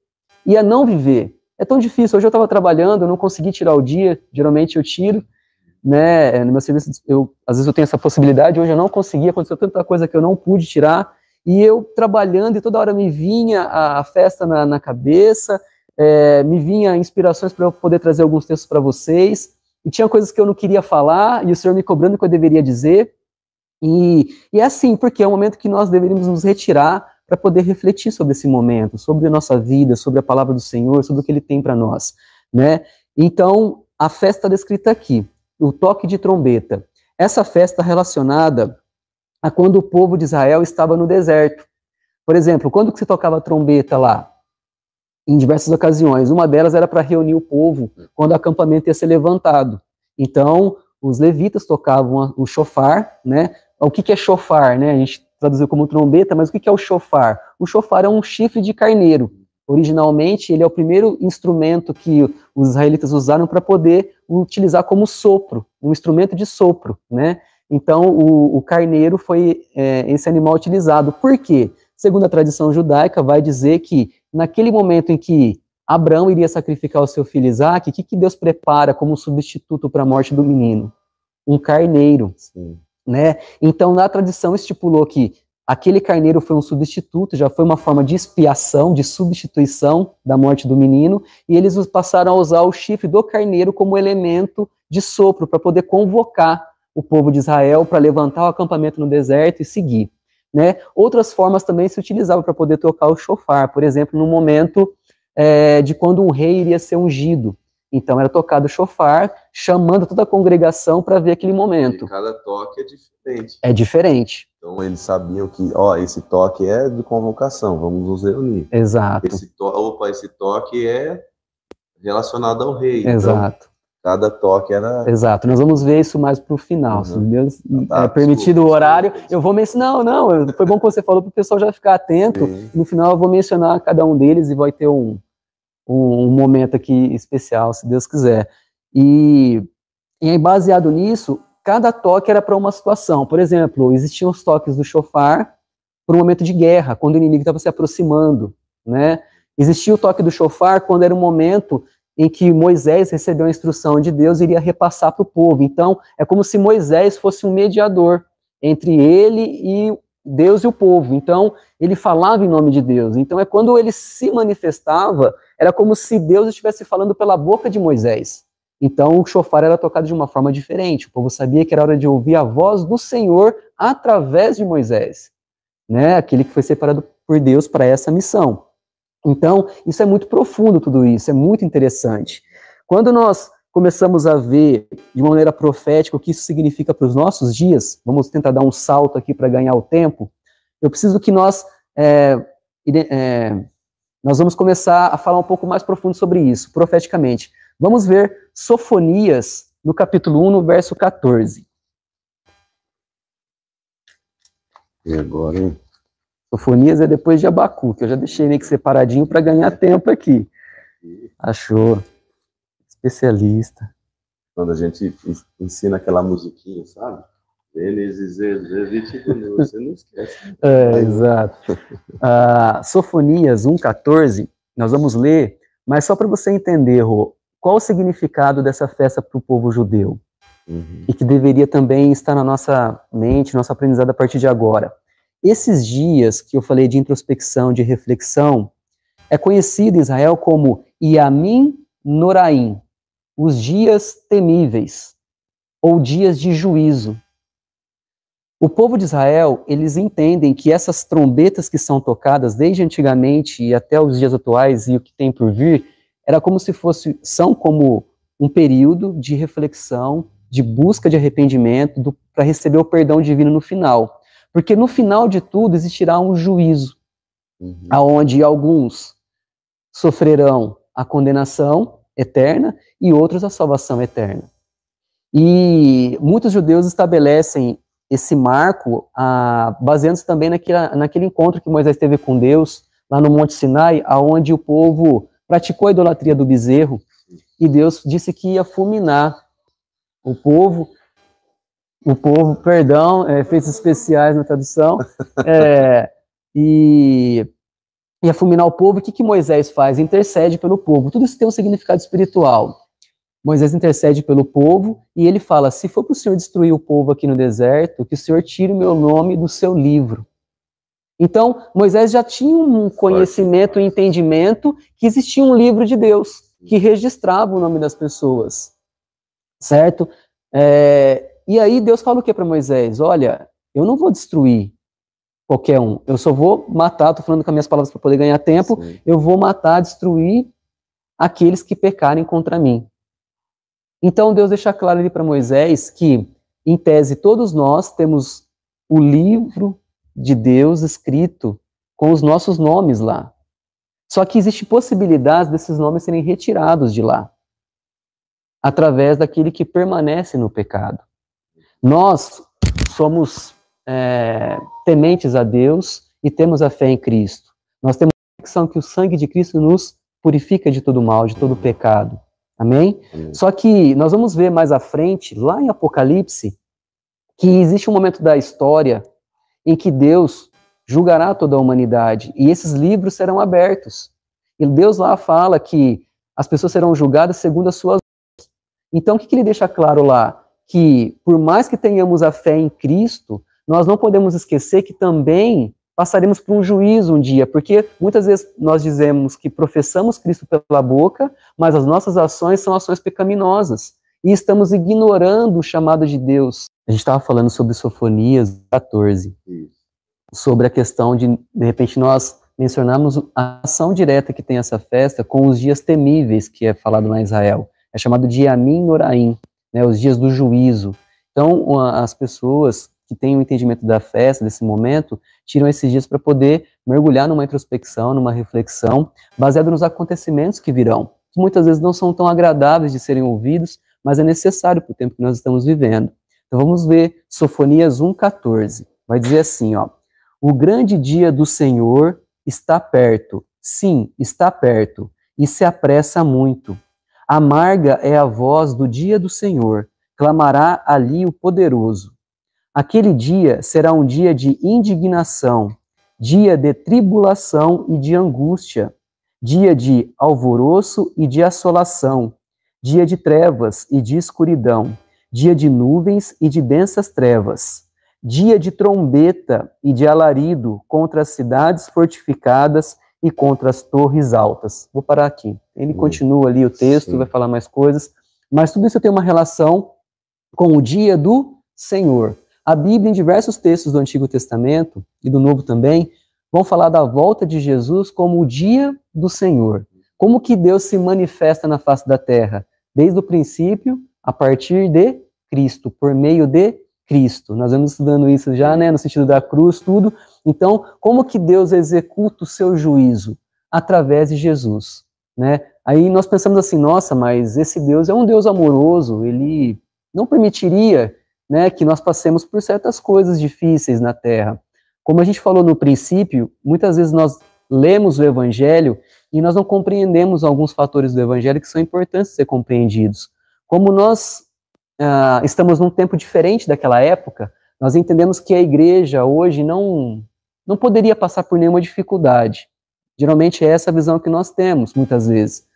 e a não viver. É tão difícil. Hoje eu estava trabalhando, eu não consegui tirar o dia, geralmente eu tiro, né, no meu serviço, às vezes eu tenho essa possibilidade, hoje eu não consegui, aconteceu tanta coisa que eu não pude tirar, e eu trabalhando e toda hora me vinha a festa na cabeça, me vinha inspirações para eu poder trazer alguns textos para vocês, e tinha coisas que eu não queria falar, e o Senhor me cobrando o que eu deveria dizer, e é assim, porque é um momento que nós deveríamos nos retirar para poder refletir sobre esse momento, sobre a nossa vida, sobre a palavra do Senhor, sobre o que Ele tem para nós, né? Então, a festa descrita aqui, o toque de trombeta, essa festa relacionada a quando o povo de Israel estava no deserto. Por exemplo, quando que se tocava a trombeta lá? Em diversas ocasiões. Uma delas era para reunir o povo quando o acampamento ia ser levantado. Então, os levitas tocavam o shofar, né? O que é shofar, né? A gente traduziu como trombeta, mas o que é o shofar? O shofar é um chifre de carneiro. Originalmente, ele é o primeiro instrumento que os israelitas usaram para poder utilizar como sopro, um instrumento de sopro, né? Então, o carneiro foi esse animal utilizado. Por quê? Segundo a tradição judaica, vai dizer que naquele momento em que Abraão iria sacrificar o seu filho Isaque, o que Deus prepara como substituto para a morte do menino? Um carneiro. Sim. Né? Então, na tradição estipulou que aquele carneiro foi um substituto, já foi uma forma de expiação, de substituição da morte do menino, e eles passaram a usar o chifre do carneiro como elemento de sopro para poder convocar o povo de Israel para levantar o acampamento no deserto e seguir. Né? Outras formas também se utilizavam para poder tocar o shofar, por exemplo, no momento de quando um rei iria ser ungido. Então era tocado o chofar, chamando toda a congregação para ver aquele momento. E cada toque é diferente. É diferente. Então eles sabiam que, ó, esse toque é de convocação, vamos nos reunir. Exato. Esse toque é relacionado ao rei. Exato. Então, cada toque era... Exato. Nós vamos ver isso mais para o final. Se Deus Tá, permitido o horário, eu vou mencionar. Não, foi bom que você falou para o pessoal já ficar atento. Sim. No final eu vou mencionar cada um deles e vai ter um momento aqui especial, se Deus quiser. E aí, baseado nisso, cada toque era para uma situação. Por exemplo, existiam os toques do chofar para um momento de guerra, quando o inimigo estava se aproximando, né? Existia o toque do chofar quando era um momento em que Moisés recebeu a instrução de Deus e iria repassar para o povo. Então, é como se Moisés fosse um mediador entre ele e Deus e o povo. Então, ele falava em nome de Deus. Então, é quando ele se manifestava, era como se Deus estivesse falando pela boca de Moisés. Então, o chofar era tocado de uma forma diferente. O povo sabia que era hora de ouvir a voz do Senhor através de Moisés, né? Aquele que foi separado por Deus para essa missão. Então, isso é muito profundo, tudo isso, é muito interessante. Quando nós começamos a ver de uma maneira profética o que isso significa para os nossos dias, vamos tentar dar um salto aqui para ganhar o tempo, eu preciso que nós vamos começar a falar um pouco mais profundo sobre isso, profeticamente. Vamos ver Sofonias, no capítulo 1, no verso 14. E agora, hein? Sofonias é depois de Abacuque, eu já deixei meio que separadinho para ganhar tempo aqui. Achou? Especialista. Quando a gente ensina aquela musiquinha, sabe? Gênesis, você não esquece. Exato. Sofonias 1,14, nós vamos ler, mas só para você entender, Rô, qual o significado dessa festa para o povo judeu? E que deveria também estar na nossa mente, nosso aprendizado a partir de agora. Esses dias que eu falei de introspecção, de reflexão, é conhecido em Israel como Yamim Noraim, os dias temíveis, ou dias de juízo. O povo de Israel, eles entendem que essas trombetas que são tocadas desde antigamente e até os dias atuais e o que tem por vir, era como se são como um período de reflexão, de busca de arrependimento, para receber o perdão divino no final. Porque no final de tudo existirá um juízo, aonde alguns sofrerão a condenação eterna e outros a salvação eterna. E muitos judeus estabelecem esse marco baseando-se também naquele encontro que Moisés teve com Deus, lá no Monte Sinai, aonde o povo praticou a idolatria do bezerro, e Deus disse que ia fulminar o povo, efeitos especiais na tradução, e ia fulminar o povo. O que Moisés faz? Intercede pelo povo. Tudo isso tem um significado espiritual. Moisés intercede pelo povo e ele fala, se for para o Senhor destruir o povo aqui no deserto, que o Senhor tire o meu nome do seu livro. Então, Moisés já tinha um conhecimento e entendimento que existia um livro de Deus, que registrava o nome das pessoas, certo? E aí Deus fala o que para Moisés? Olha, eu não vou destruir qualquer um, eu só vou matar, estou falando com as minhas palavras para poder ganhar tempo, sim, eu vou matar, destruir aqueles que pecarem contra mim. Então Deus deixa claro ali para Moisés que, em tese, todos nós temos o livro de Deus escrito com os nossos nomes lá. Só que existe possibilidade desses nomes serem retirados de lá, através daquele que permanece no pecado. Nós somos tementes a Deus e temos a fé em Cristo. Nós temos a convicção que o sangue de Cristo nos purifica de todo mal, de todo pecado. Amém? Só que nós vamos ver mais à frente, lá em Apocalipse, que existe um momento da história em que Deus julgará toda a humanidade e esses livros serão abertos. E Deus lá fala que as pessoas serão julgadas segundo as suas obras. Então, o que ele deixa claro lá? Que por mais que tenhamos a fé em Cristo, nós não podemos esquecer que também passaremos por um juízo um dia, porque muitas vezes nós dizemos que professamos Cristo pela boca, mas as nossas ações são ações pecaminosas, e estamos ignorando o chamado de Deus. A gente estava falando sobre Sofonias 14, sobre a questão de repente, nós mencionarmos a ação direta que tem essa festa com os dias temíveis, que é falado lá em Israel. é chamado de Yamim Noraim, né, os dias do juízo. Então, as pessoas que têm o entendimento da festa, desse momento, tiram esses dias para poder mergulhar numa introspecção, numa reflexão, baseado nos acontecimentos que virão, que muitas vezes não são tão agradáveis de serem ouvidos, mas é necessário para o tempo que nós estamos vivendo. Então vamos ver Sofonias 1,14. Vai dizer assim, ó: o grande dia do Senhor está perto, sim, está perto, e se apressa muito. Amarga é a voz do dia do Senhor, clamará ali o poderoso. Aquele dia será um dia de indignação, dia de tribulação e de angústia, dia de alvoroço e de assolação, dia de trevas e de escuridão, dia de nuvens e de densas trevas, dia de trombeta e de alarido contra as cidades fortificadas e contra as torres altas. Vou parar aqui. Ele continua ali o texto, vai falar mais coisas, mas tudo isso tem uma relação com o dia do Senhor. A Bíblia, em diversos textos do Antigo Testamento e do Novo também, vão falar da volta de Jesus como o dia do Senhor. Como que Deus se manifesta na face da terra? Desde o princípio, a partir de Cristo, por meio de Cristo. Nós vamos estudando isso já, né, no sentido da cruz, tudo. Então, como que Deus executa o seu juízo? Através de Jesus, né? Aí nós pensamos assim, nossa, mas esse Deus é um Deus amoroso, ele não permitiria, né, que nós passemos por certas coisas difíceis na terra. Como a gente falou no princípio, muitas vezes nós lemos o Evangelho e nós não compreendemos alguns fatores do Evangelho que são importantes de ser compreendidos. Como nós estamos num tempo diferente daquela época, nós entendemos que a igreja hoje não poderia passar por nenhuma dificuldade. Geralmente é essa a visão que nós temos, muitas vezes.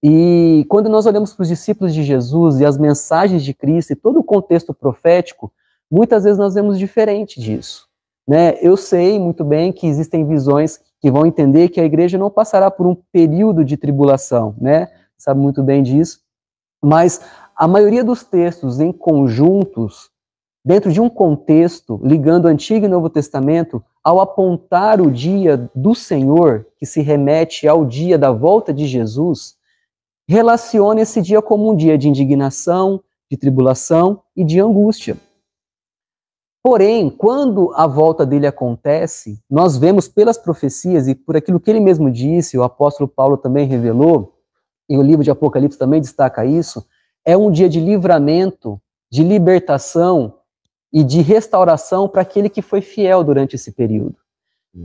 E quando nós olhamos para os discípulos de Jesus e as mensagens de Cristo e todo o contexto profético, muitas vezes nós vemos diferente disso, né? Eu sei muito bem que existem visões que vão entender que a igreja não passará por um período de tribulação, né? Sabe muito bem disso. Mas a maioria dos textos em conjuntos, dentro de um contexto, ligando o Antigo e Novo Testamento, ao apontar o dia do Senhor, que se remete ao dia da volta de Jesus, relaciona esse dia como um dia de indignação, de tribulação e de angústia. Porém, quando a volta dele acontece, nós vemos pelas profecias e por aquilo que ele mesmo disse, o apóstolo Paulo também revelou, e o livro de Apocalipse também destaca isso, é um dia de livramento, de libertação e de restauração para aquele que foi fiel durante esse período.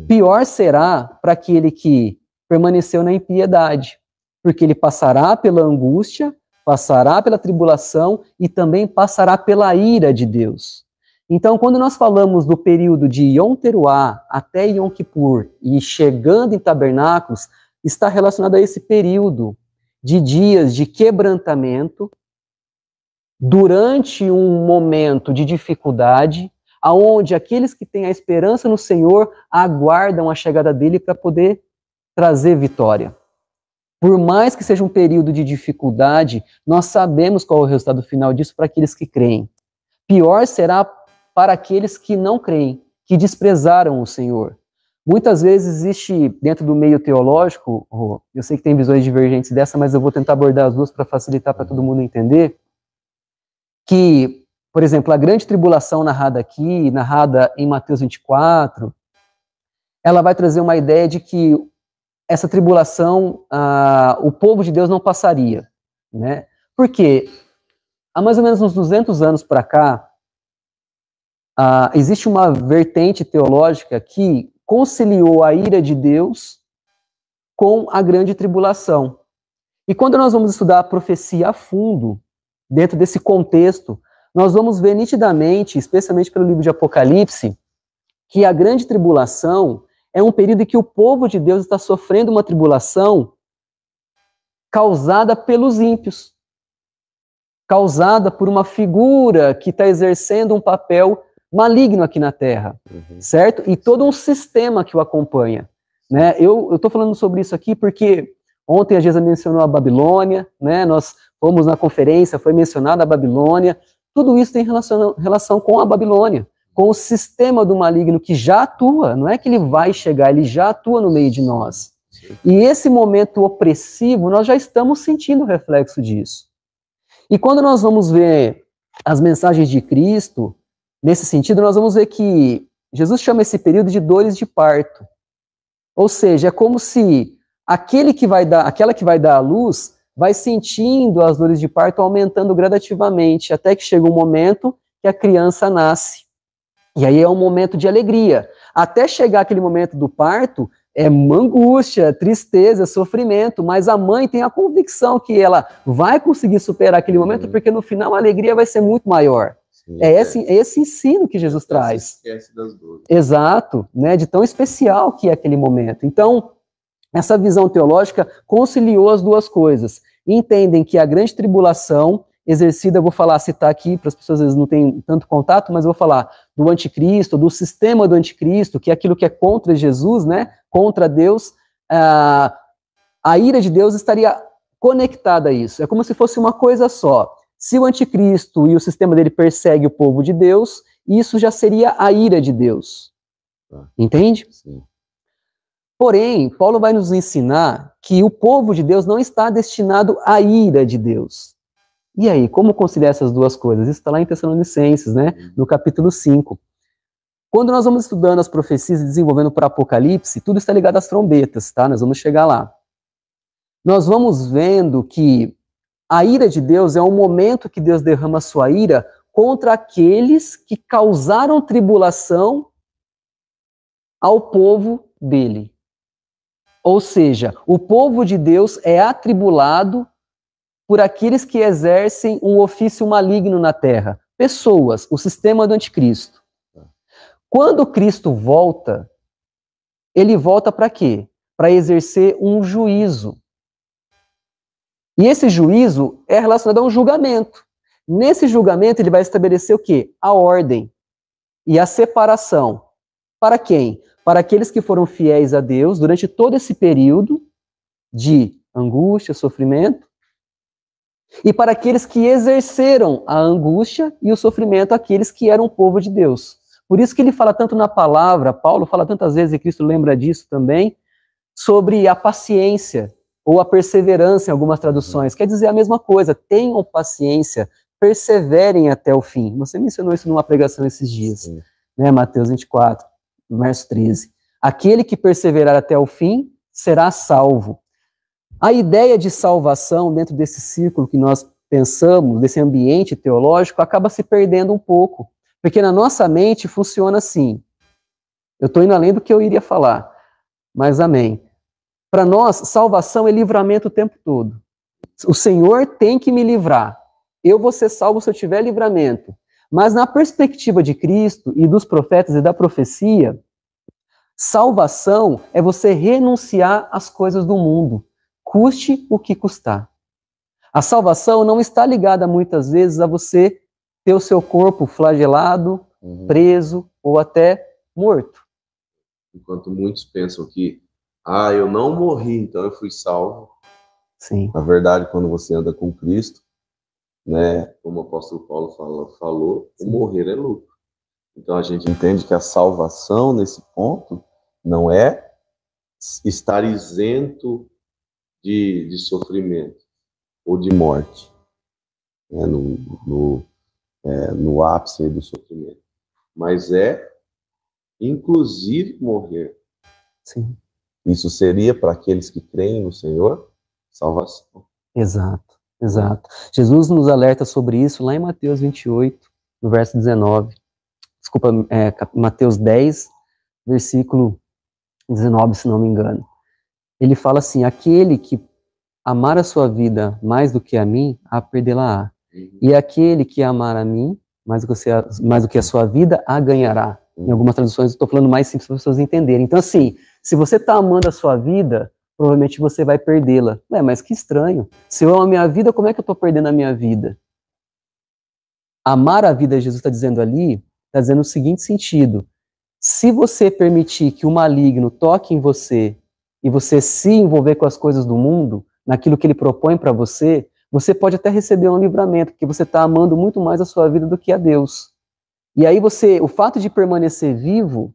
Pior será para aquele que permaneceu na impiedade, porque ele passará pela angústia, passará pela tribulação e também passará pela ira de Deus. Então, quando nós falamos do período de Yom Teruah até Yom Kippur e chegando em tabernáculos, está relacionado a esse período de dias de quebrantamento, durante um momento de dificuldade, aonde aqueles que têm a esperança no Senhor aguardam a chegada dele para poder trazer vitória. Por mais que seja um período de dificuldade, nós sabemos qual é o resultado final disso para aqueles que creem. Pior será para aqueles que não creem, que desprezaram o Senhor. Muitas vezes existe, dentro do meio teológico, eu sei que tem visões divergentes dessa, mas eu vou tentar abordar as duas para facilitar para todo mundo entender, que, por exemplo, a grande tribulação narrada aqui, narrada em Mateus 24, ela vai trazer uma ideia de que essa tribulação, o povo de Deus não passaria, né? Porque há mais ou menos uns 200 anos para cá, existe uma vertente teológica que conciliou a ira de Deus com a grande tribulação. E quando nós vamos estudar a profecia a fundo, dentro desse contexto, nós vamos ver nitidamente, especialmente pelo livro de Apocalipse, que a grande tribulação é um período em que o povo de Deus está sofrendo uma tribulação causada pelos ímpios, causada por uma figura que está exercendo um papel maligno aqui na Terra, certo? E todo um sistema que o acompanha, né? Eu estou falando sobre isso aqui porque ontem a Geisa mencionou a Babilônia, né? Nós fomos na conferência, foi mencionada a Babilônia, tudo isso tem relação com a Babilônia, com o sistema do maligno que já atua, não é que ele vai chegar, ele já atua no meio de nós. E esse momento opressivo, nós já estamos sentindo o reflexo disso. E quando nós vamos ver as mensagens de Cristo, nesse sentido, nós vamos ver que Jesus chama esse período de dores de parto. Ou seja, é como se aquela que vai dar à luz vai sentindo as dores de parto aumentando gradativamente, até que chega um momento que a criança nasce. E aí é um momento de alegria. Até chegar aquele momento do parto, é angústia, tristeza, sofrimento, mas a mãe tem a convicção que ela vai conseguir superar aquele momento, porque no final a alegria vai ser muito maior. Sim, é esse ensino que Jesus traz. Esquece das dores. Exato, né, de tão especial que é aquele momento. Então, essa visão teológica conciliou as duas coisas. Entendem que a grande tribulação exercida, eu vou citar aqui, para as pessoas às vezes não têm tanto contato, mas eu vou falar do anticristo, do sistema do anticristo, que é aquilo que é contra Jesus, né, contra Deus. A ira de Deus estaria conectada a isso. É como se fosse uma coisa só. Se o anticristo e o sistema dele persegue o povo de Deus, isso já seria a ira de Deus. Entende? Sim. Porém, Paulo vai nos ensinar que o povo de Deus não está destinado à ira de Deus. E aí, como conciliar essas duas coisas? Isso está lá em Tessalonicenses, né? No capítulo 5. Quando nós vamos estudando as profecias e desenvolvendo para Apocalipse, tudo está ligado às trombetas, tá? Nós vamos chegar lá. Nós vamos vendo que a ira de Deus é um momento que Deus derrama a sua ira contra aqueles que causaram tribulação ao povo dele. Ou seja, o povo de Deus é atribulado por aqueles que exercem um ofício maligno na terra. Pessoas, o sistema do anticristo. Quando Cristo volta, ele volta para quê? Para exercer um juízo. E esse juízo é relacionado a um julgamento. Nesse julgamento, ele vai estabelecer o quê? A ordem e a separação. Para quem? Para aqueles que foram fiéis a Deus durante todo esse período de angústia, sofrimento, e para aqueles que exerceram a angústia e o sofrimento, aqueles que eram o povo de Deus. Por isso que ele fala tanto na palavra, Paulo fala tantas vezes, e Cristo lembra disso também, sobre a paciência, ou a perseverança em algumas traduções. Quer dizer a mesma coisa, tenham paciência, perseverem até o fim. Você mencionou isso numa pregação esses dias, né? Mateus 24, verso 13. Aquele que perseverar até o fim será salvo. A ideia de salvação dentro desse círculo que nós pensamos, desse ambiente teológico, acaba se perdendo um pouco, porque na nossa mente funciona assim. Eu estou indo além do que eu iria falar, mas amém. Para nós, salvação é livramento o tempo todo. O Senhor tem que me livrar. Eu vou ser salvo se eu tiver livramento. Mas na perspectiva de Cristo e dos profetas e da profecia, salvação é você renunciar às coisas do mundo, custe o que custar. A salvação não está ligada muitas vezes a você ter o seu corpo flagelado, preso ou até morto. Enquanto muitos pensam que eu não morri, então eu fui salvo. Sim. Na verdade, quando você anda com Cristo, né, como o apóstolo Paulo falou, o morrer é lucro. Então a gente entende que a salvação nesse ponto não é estar isento de sofrimento ou de morte, né, no ápice do sofrimento, mas é inclusive morrer. Sim. Isso seria para aqueles que creem no Senhor, salvação. Exato, exato. Jesus nos alerta sobre isso lá em Mateus 28, no verso 19. Desculpa, Mateus 10, versículo 19, se não me engano. Ele fala assim: aquele que amar a sua vida mais do que a mim, a perdê-la-á. E aquele que amar a mim mais do que a sua vida, a ganhará. Em algumas traduções eu estou falando mais simples para as pessoas entenderem. Então assim, se você está amando a sua vida, provavelmente você vai perdê-la. Mas que estranho. Se eu amo a minha vida, como é que eu estou perdendo a minha vida? Amar a vida, Jesus está dizendo ali, está dizendo o seguinte sentido: se você permitir que o maligno toque em você e você se envolver com as coisas do mundo, naquilo que ele propõe para você, você pode até receber um livramento, porque você está amando muito mais a sua vida do que a Deus. E aí o fato de permanecer vivo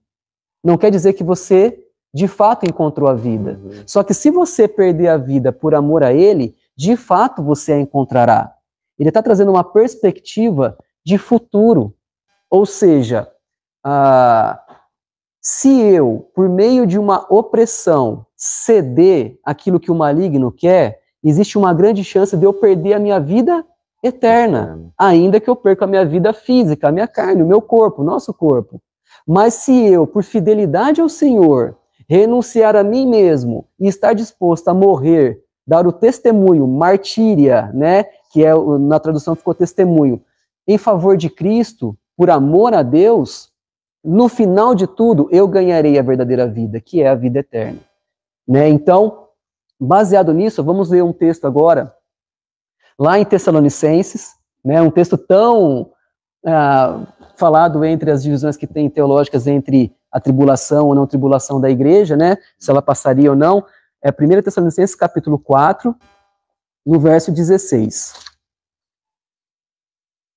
não quer dizer que você de fato encontrou a vida. Só que se você perder a vida por amor a ele, de fato você a encontrará. Ele está trazendo uma perspectiva de futuro. Ou seja, se eu, por meio de uma opressão, ceder aquilo que o maligno quer, existe uma grande chance de eu perder a minha vida eterna, ainda que eu perca a minha vida física, a minha carne, o meu corpo, o nosso corpo. Mas se eu, por fidelidade ao Senhor, renunciar a mim mesmo e estar disposto a morrer, dar o testemunho, martíria, né, que é, na tradução ficou testemunho, em favor de Cristo, por amor a Deus, no final de tudo, eu ganharei a verdadeira vida, que é a vida eterna. Né? Então, baseado nisso, vamos ler um texto agora, lá em Tessalonicenses, né, um texto tão falado entre as divisões que tem teológicas entre a tribulação ou não tribulação da igreja, né, se ela passaria ou não, é 1 Tessalonicenses capítulo 4, no verso 16.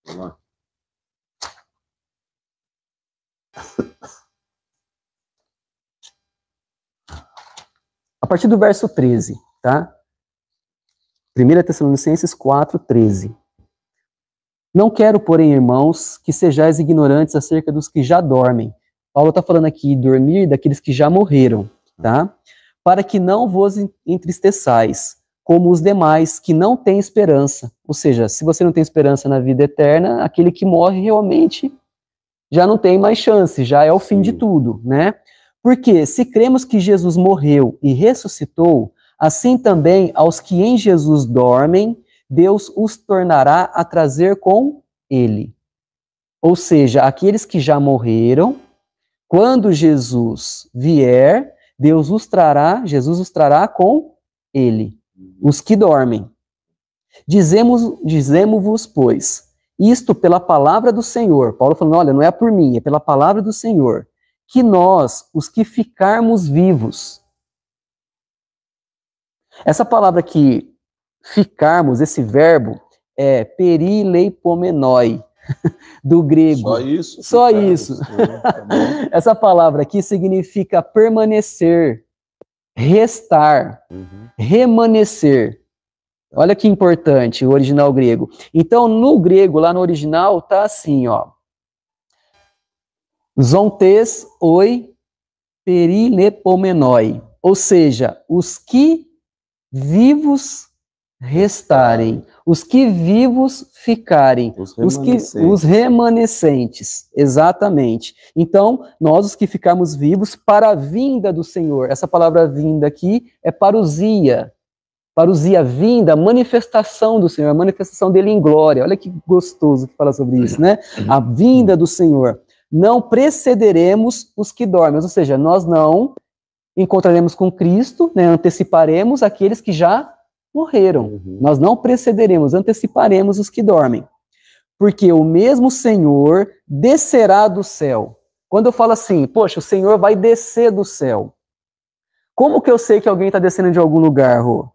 Vamos lá. A partir do verso 13, tá? 1 Tessalonicenses 4, 13. Não quero, porém, irmãos, que sejais ignorantes acerca dos que já dormem. Paulo está falando aqui, dormir daqueles que já morreram, tá? Para que não vos entristeçais, como os demais que não têm esperança. Ou seja, se você não tem esperança na vida eterna, aquele que morre realmente já não tem mais chance, já é o fim de tudo, né? Porque se cremos que Jesus morreu e ressuscitou, assim também aos que em Jesus dormem, Deus os tornará a trazer com ele. Ou seja, aqueles que já morreram, quando Jesus vier, Jesus os trará com ele, os que dormem. Dizemos-vos, pois, isto pela palavra do Senhor. Paulo falando, olha, não é por mim, é pela palavra do Senhor, que nós, os que ficarmos vivos. Essa palavra aqui, ficarmos, esse verbo, é perileipomenoi, do grego. Só isso? Só isso. Tá bom. Essa palavra aqui significa permanecer, restar, remanescer. Olha que importante o original grego. Então, no grego, lá no original, tá assim, ó. Zontes oi perilepomenoi. Ou seja, os que vivos restarem, os que vivos ficarem, os remanescentes, exatamente. Então, nós os que ficarmos vivos para a vinda do Senhor. Essa palavra vinda aqui é parousia, vinda, manifestação do Senhor, a manifestação dele em glória. Olha que gostoso que fala sobre isso, né? A vinda do Senhor. Não precederemos os que dormem, ou seja, nós não encontraremos com Cristo, né, anteciparemos aqueles que já morreram. Nós não precederemos, anteciparemos os que dormem. Porque o mesmo Senhor descerá do céu. Quando eu falo assim, poxa, o Senhor vai descer do céu. Como que eu sei que alguém está descendo de algum lugar, Rô?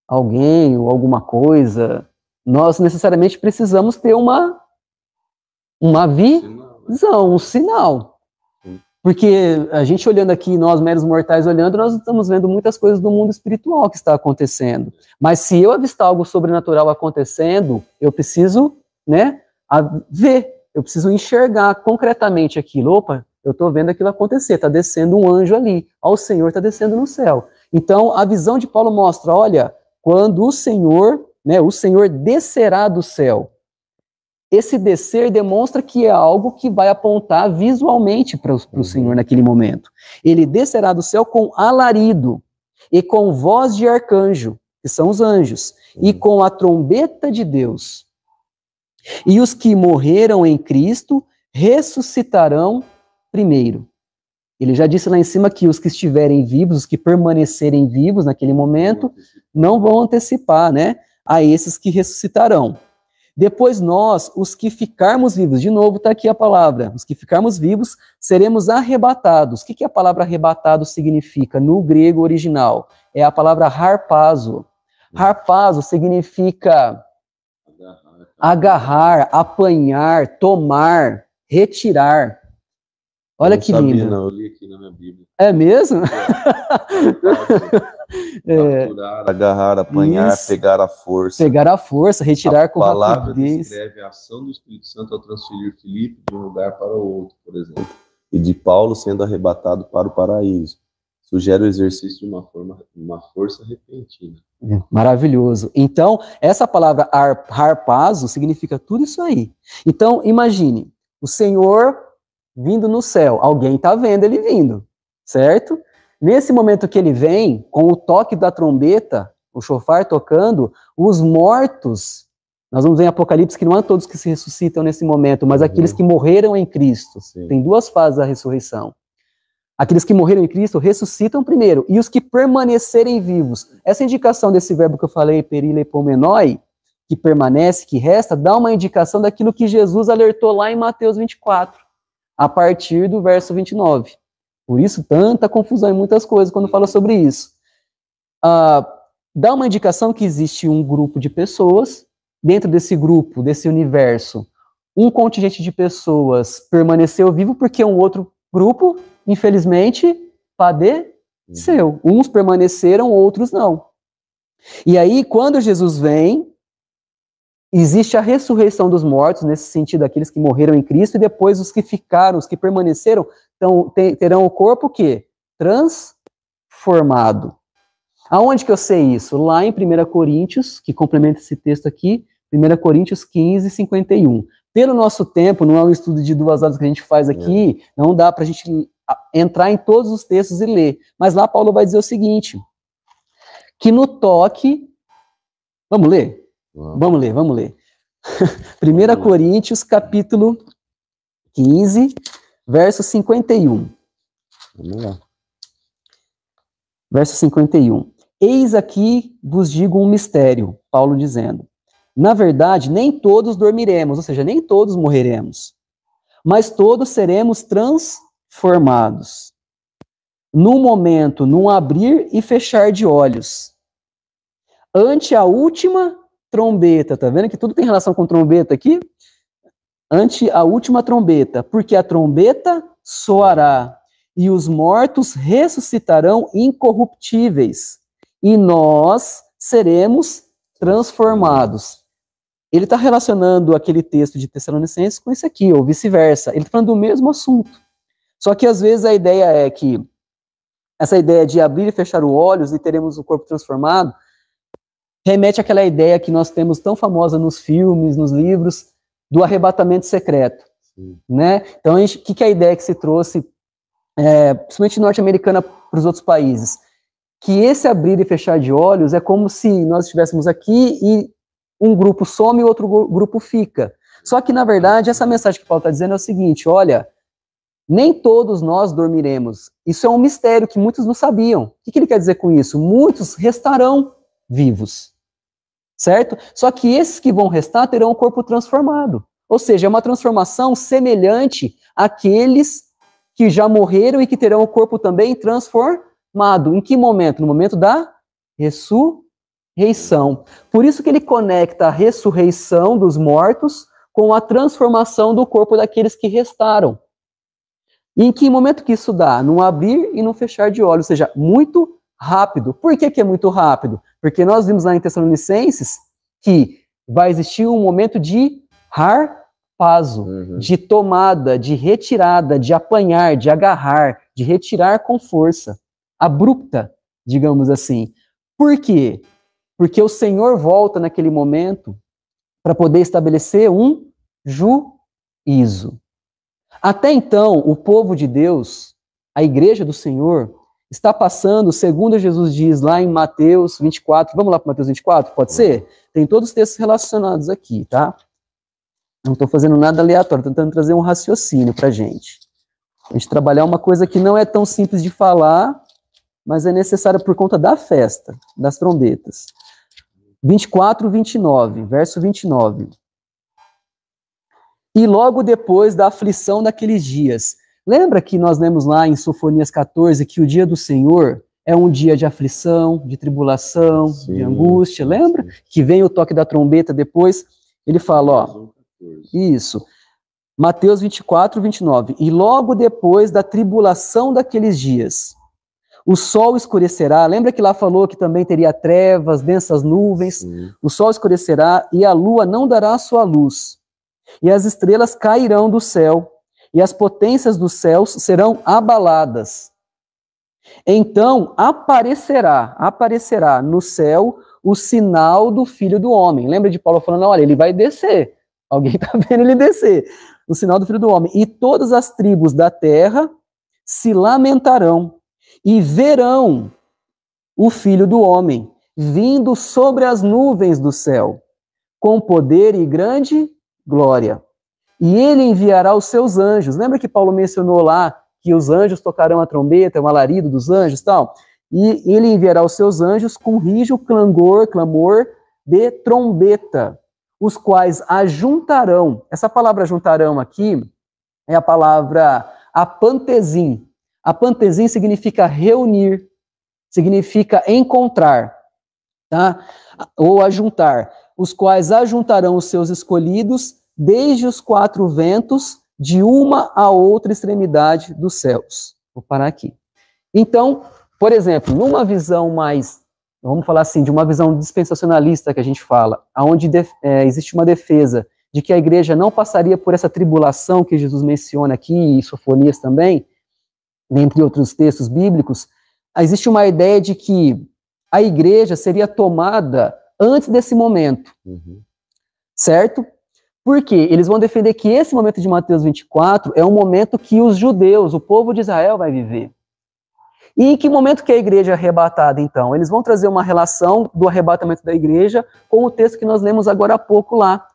Alguém ou alguma coisa? Nós necessariamente precisamos ter uma visão, um sinal. Porque a gente olhando aqui, nós meros mortais olhando, nós estamos vendo muitas coisas do mundo espiritual que está acontecendo. Mas se eu avistar algo sobrenatural acontecendo, eu preciso, né, ver, eu preciso enxergar concretamente aquilo. Opa, eu estou vendo aquilo acontecer, está descendo um anjo ali, o Senhor está descendo no céu. Então, a visão de Paulo mostra, olha, quando o Senhor descerá do céu. Esse descer demonstra que é algo que vai apontar visualmente para o Senhor naquele momento. Ele descerá do céu com alarido e com voz de arcanjo, que são os anjos, e com a trombeta de Deus. E os que morreram em Cristo ressuscitarão primeiro. Ele já disse lá em cima que os que estiverem vivos, os que permanecerem vivos naquele momento, não vão antecipar, né, a esses que ressuscitarão. Depois nós, os que ficarmos vivos, de novo está aqui a palavra, os que ficarmos vivos, seremos arrebatados. O que a palavra arrebatado significa no grego original? É a palavra harpazo. Harpazo significa agarrar, apanhar, tomar, retirar. Olha que lindo. Não, eu li aqui na minha Bíblia. É mesmo? Capturar, agarrar, apanhar, Isso. pegar a força. Pegar a força, retirar com rapidez. A palavra descreve a ação do Espírito Santo ao transferir Filipe de um lugar para o outro, por exemplo. E de Paulo sendo arrebatado para o paraíso. Sugere o exercício de uma força repentina. Maravilhoso. Então, essa palavra harpazo significa tudo isso aí. Então, imagine, o Senhor vindo no céu. Alguém está vendo ele vindo, certo? Nesse momento que ele vem, com o toque da trombeta, o chofar tocando, os mortos, nós vamos ver em Apocalipse que não há todos que se ressuscitam nesse momento, mas aqueles que morreram em Cristo. Sim. Tem duas fases da ressurreição. Aqueles que morreram em Cristo ressuscitam primeiro, e os que permanecerem vivos. Essa indicação desse verbo que eu falei, perilepomenoi, que permanece, que resta, dá uma indicação daquilo que Jesus alertou lá em Mateus 24, a partir do verso 29. Por isso, tanta confusão em muitas coisas quando fala sobre isso. Dá uma indicação que existe um grupo de pessoas, dentro desse grupo, desse universo, um contingente de pessoas permaneceu vivo porque um outro grupo, infelizmente, padeceu. Uns permaneceram, outros não. E aí, quando Jesus vem, existe a ressurreição dos mortos, nesse sentido, aqueles que morreram em Cristo, e depois os que ficaram, os que permaneceram, terão o corpo o quê? Transformado. Aonde que eu sei isso? Lá em 1 Coríntios, que complementa esse texto aqui, 1 Coríntios 15, 51. Pelo nosso tempo, não é um estudo de 2 horas que a gente faz aqui, não dá para a gente entrar em todos os textos e ler. Mas lá Paulo vai dizer o seguinte, que no toque... Vamos ler? Vamos ler. 1 Coríntios, capítulo 15, verso 51. Vamos lá. Verso 51. Eis aqui vos digo um mistério, Paulo dizendo. Na verdade, nem todos dormiremos, ou seja, nem todos morreremos, mas todos seremos transformados. Num momento, num abrir e fechar de olhos. Ante a última trombeta, tá vendo que tudo tem relação com trombeta aqui? Ante a última trombeta, porque a trombeta soará e os mortos ressuscitarão incorruptíveis e nós seremos transformados. Ele está relacionando aquele texto de Tessalonicenses com esse aqui, ou vice-versa. Ele está falando do mesmo assunto. Só que às vezes a ideia é que essa ideia de abrir e fechar os olhos e teremos o corpo transformado remete àquela ideia que nós temos tão famosa nos filmes, nos livros, do arrebatamento secreto. Né? Então, o que é a ideia que se trouxe, principalmente norte-americana, para os outros países? Que esse abrir e fechar de olhos é como se nós estivéssemos aqui e um grupo some e o outro grupo fica. Só que, na verdade, essa mensagem que Paulo está dizendo é o seguinte, olha, nem todos nós dormiremos. Isso é um mistério que muitos não sabiam. O que ele quer dizer com isso? Muitos restarão vivos. Certo? Só que esses que vão restar terão o corpo transformado. Ou seja, é uma transformação semelhante àqueles que já morreram e que terão o corpo também transformado. Em que momento? No momento da ressurreição. Por isso que ele conecta a ressurreição dos mortos com a transformação do corpo daqueles que restaram. E em que momento que isso dá? Num abrir e num fechar de olhos, ou seja, muito rápido. Por que é muito rápido? Porque nós vimos lá em Tessalonicenses que vai existir um momento de harpazo, de tomada, de retirada, de apanhar, de agarrar, de retirar com força, abrupta, digamos assim. Por quê? Porque o Senhor volta naquele momento para poder estabelecer um juízo. Até então, o povo de Deus, a igreja do Senhor, está passando, segundo Jesus diz lá em Mateus 24, vamos lá para Mateus 24, pode ser? Tem todos os textos relacionados aqui, tá? Não estou fazendo nada aleatório, estou tentando trazer um raciocínio para a gente trabalhar uma coisa que não é tão simples de falar, mas é necessária por conta da festa, das trombetas. 24, 29, verso 29. E logo depois da aflição daqueles dias. Lembra que nós lemos lá em Sofonias 14 que o dia do Senhor é um dia de aflição, de tribulação, de angústia, lembra? Que vem o toque da trombeta depois, ele fala, ó, isso, Mateus 24, 29, e logo depois da tribulação daqueles dias, O sol escurecerá. Lembra que lá falou que também teria trevas, densas nuvens? Sim. O sol escurecerá e a lua não dará a sua luz. E as estrelas cairão do céu, e as potências dos céus serão abaladas. Então aparecerá no céu o sinal do Filho do Homem. Lembra de Paulo falando, olha, ele vai descer. Alguém está vendo ele descer. O sinal do Filho do Homem. E todas as tribos da terra se lamentarão e verão o Filho do Homem vindo sobre as nuvens do céu, com poder e grande glória. E ele enviará os seus anjos. Lembra que Paulo mencionou lá que os anjos tocarão a trombeta, o alarido dos anjos e tal? E ele enviará os seus anjos com rijo clamor de trombeta, os quais ajuntarão. Essa palavra ajuntarão aqui é a palavra apantezim. Apantezim significa reunir, significa encontrar, tá? Ou ajuntar, os quais ajuntarão os seus escolhidos desde os quatro ventos, de uma a outra extremidade dos céus. Vou parar aqui. Então, por exemplo, numa visão mais, vamos falar assim, de uma visão dispensacionalista que a gente fala, onde existe uma defesa de que a igreja não passaria por essa tribulação que Jesus menciona aqui, e Sofonias também, dentre outros textos bíblicos, existe uma ideia de que a igreja seria tomada antes desse momento, certo? Porque eles vão defender que esse momento de Mateus 24 é um momento que os judeus, o povo de Israel, vai viver. E em que momento que a igreja é arrebatada, então? Eles vão trazer uma relação do arrebatamento da igreja com o texto que nós lemos agora há pouco lá,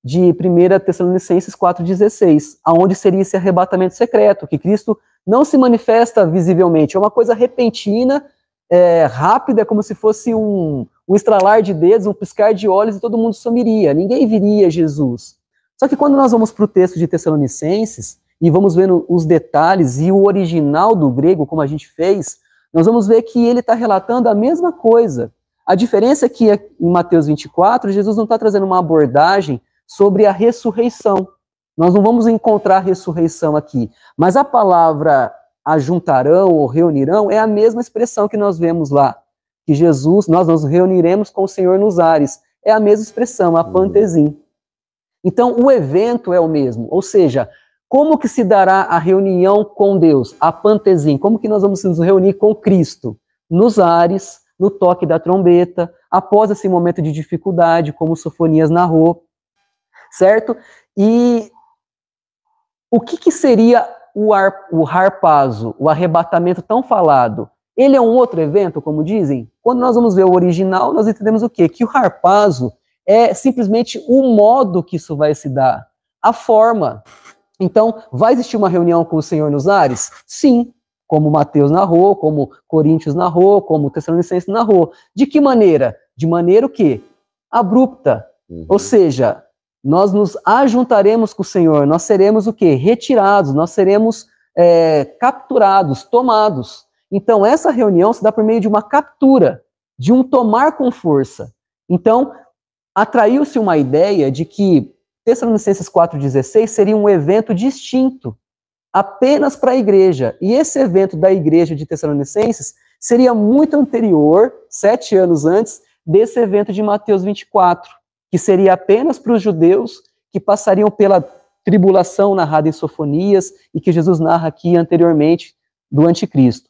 de 1 Tessalonicenses 4,16, aonde seria esse arrebatamento secreto, que Cristo não se manifesta visivelmente, é uma coisa repentina, rápida, como se fosse um estralar de dedos, um piscar de olhos e todo mundo sumiria, ninguém viria Jesus. Só que quando nós vamos para o texto de Tessalonicenses e vamos vendo os detalhes e o original do grego, como a gente fez, nós vamos ver que ele está relatando a mesma coisa. A diferença é que em Mateus 24, Jesus não está trazendo uma abordagem sobre a ressurreição. Nós não vamos encontrar a ressurreição aqui, mas a palavra ajuntarão ou reunirão é a mesma expressão que nós vemos lá, que Jesus, nós nos reuniremos com o Senhor nos ares, é a mesma expressão, apantezim. Então, o evento é o mesmo, ou seja, como que se dará a reunião com Deus, apantezim? Como que nós vamos nos reunir com Cristo? Nos ares, no toque da trombeta, após esse momento de dificuldade, como Sofonias narrou, certo? E o que seria o harpazo, o arrebatamento tão falado? Ele é um outro evento, como dizem? Quando nós vamos ver o original, nós entendemos o quê? Que o harpazo é simplesmente o modo que isso vai se dar, a forma. Então, vai existir uma reunião com o Senhor nos ares? Sim, como Mateus narrou, como Coríntios narrou, como Tessalonicenses narrou. De que maneira? De maneira o quê? Abrupta. Ou seja, nós nos ajuntaremos com o Senhor, nós seremos o quê? Retirados, nós seremos capturados, tomados. Então, essa reunião se dá por meio de uma captura, de um tomar com força. Então, atraiu-se uma ideia de que Tessalonicenses 4,16 seria um evento distinto, apenas para a igreja. E esse evento da igreja de Tessalonicenses seria muito anterior, 7 anos antes, desse evento de Mateus 24, que seria apenas para os judeus que passariam pela tribulação narrada em Sofonias e que Jesus narra aqui anteriormente do anticristo.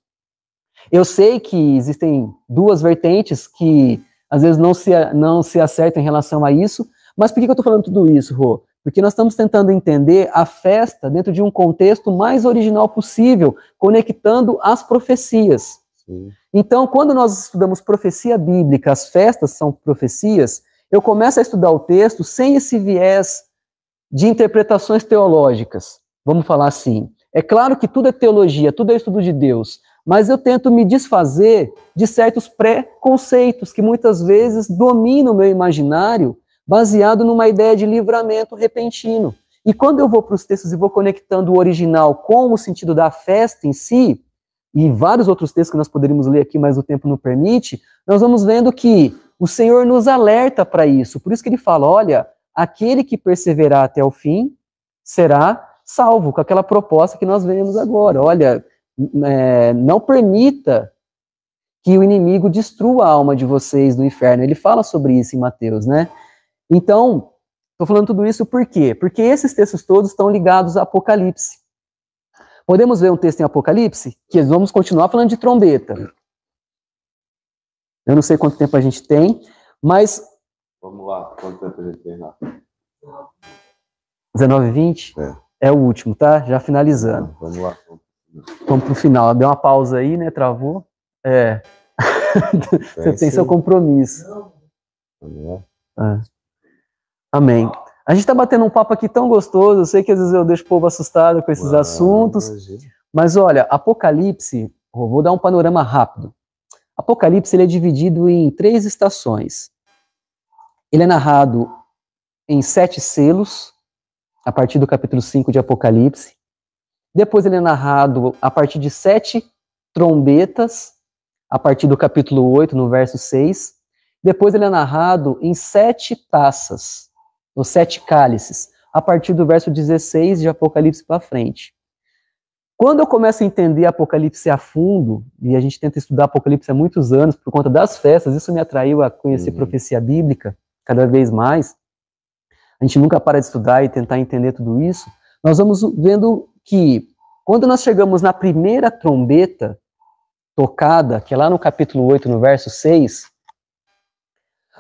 Eu sei que existem duas vertentes que às vezes não se acertam em relação a isso, mas por que eu estou falando tudo isso, Rô? Porque nós estamos tentando entender a festa dentro de um contexto mais original possível, conectando as profecias. Sim. Então, quando nós estudamos profecia bíblica, as festas são profecias, eu começo a estudar o texto sem esse viés de interpretações teológicas, vamos falar assim. É claro que tudo é teologia, tudo é estudo de Deus, mas eu tento me desfazer de certos preconceitos que muitas vezes dominam o meu imaginário, baseado numa ideia de livramento repentino. E quando eu vou para os textos e vou conectando o original com o sentido da festa em si, e vários outros textos que nós poderíamos ler aqui, mas o tempo não permite, nós vamos vendo que o Senhor nos alerta para isso. Por isso que ele fala, olha, aquele que perseverar até o fim será salvo, com aquela proposta que nós vemos agora. Olha, não permita que o inimigo destrua a alma de vocês do inferno. Ele fala sobre isso em Mateus, né? Então, estou falando tudo isso por quê? Porque esses textos todos estão ligados a Apocalipse. Podemos ver um texto em Apocalipse? Que vamos continuar falando de trombeta. Eu não sei quanto tempo a gente tem, mas... Vamos lá, quanto tempo a gente tem lá? 19h20? É o último, tá? Já finalizando. Vamos lá. Vamos pro final. Deu uma pausa aí, né? Travou. Você tem seu compromisso. Vamos lá. Amém. A gente tá batendo um papo aqui tão gostoso. Eu sei que às vezes eu deixo o povo assustado com esses assuntos. Imagina. Mas olha, Apocalipse, vou dar um panorama rápido. Apocalipse ele é dividido em 3 estações. Ele é narrado em 7 selos, a partir do capítulo 5 de Apocalipse. Depois ele é narrado a partir de 7 trombetas, a partir do capítulo 8, no verso 6. Depois ele é narrado em 7 taças, ou 7 cálices, a partir do verso 16 de Apocalipse para frente. Quando eu começo a entender Apocalipse a fundo, e a gente tenta estudar Apocalipse há muitos anos, por conta das festas, isso me atraiu a conhecer profecia bíblica cada vez mais. A gente nunca para de estudar e tentar entender tudo isso. Nós vamos vendo que, quando nós chegamos na primeira trombeta tocada, que é lá no capítulo 8, no verso 6,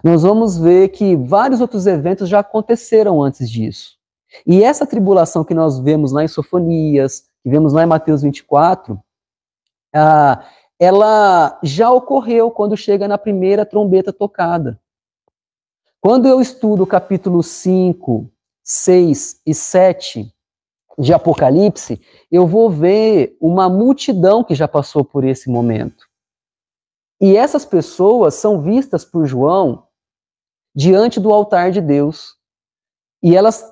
nós vamos ver que vários outros eventos já aconteceram antes disso. E essa tribulação que nós vemos lá em Sofonias, que vemos lá em Mateus 24, ela já ocorreu quando chega na primeira trombeta tocada. Quando eu estudo o capítulo 5, 6 e 7 de Apocalipse, eu vou ver uma multidão que já passou por esse momento. E essas pessoas são vistas por João diante do altar de Deus. E elas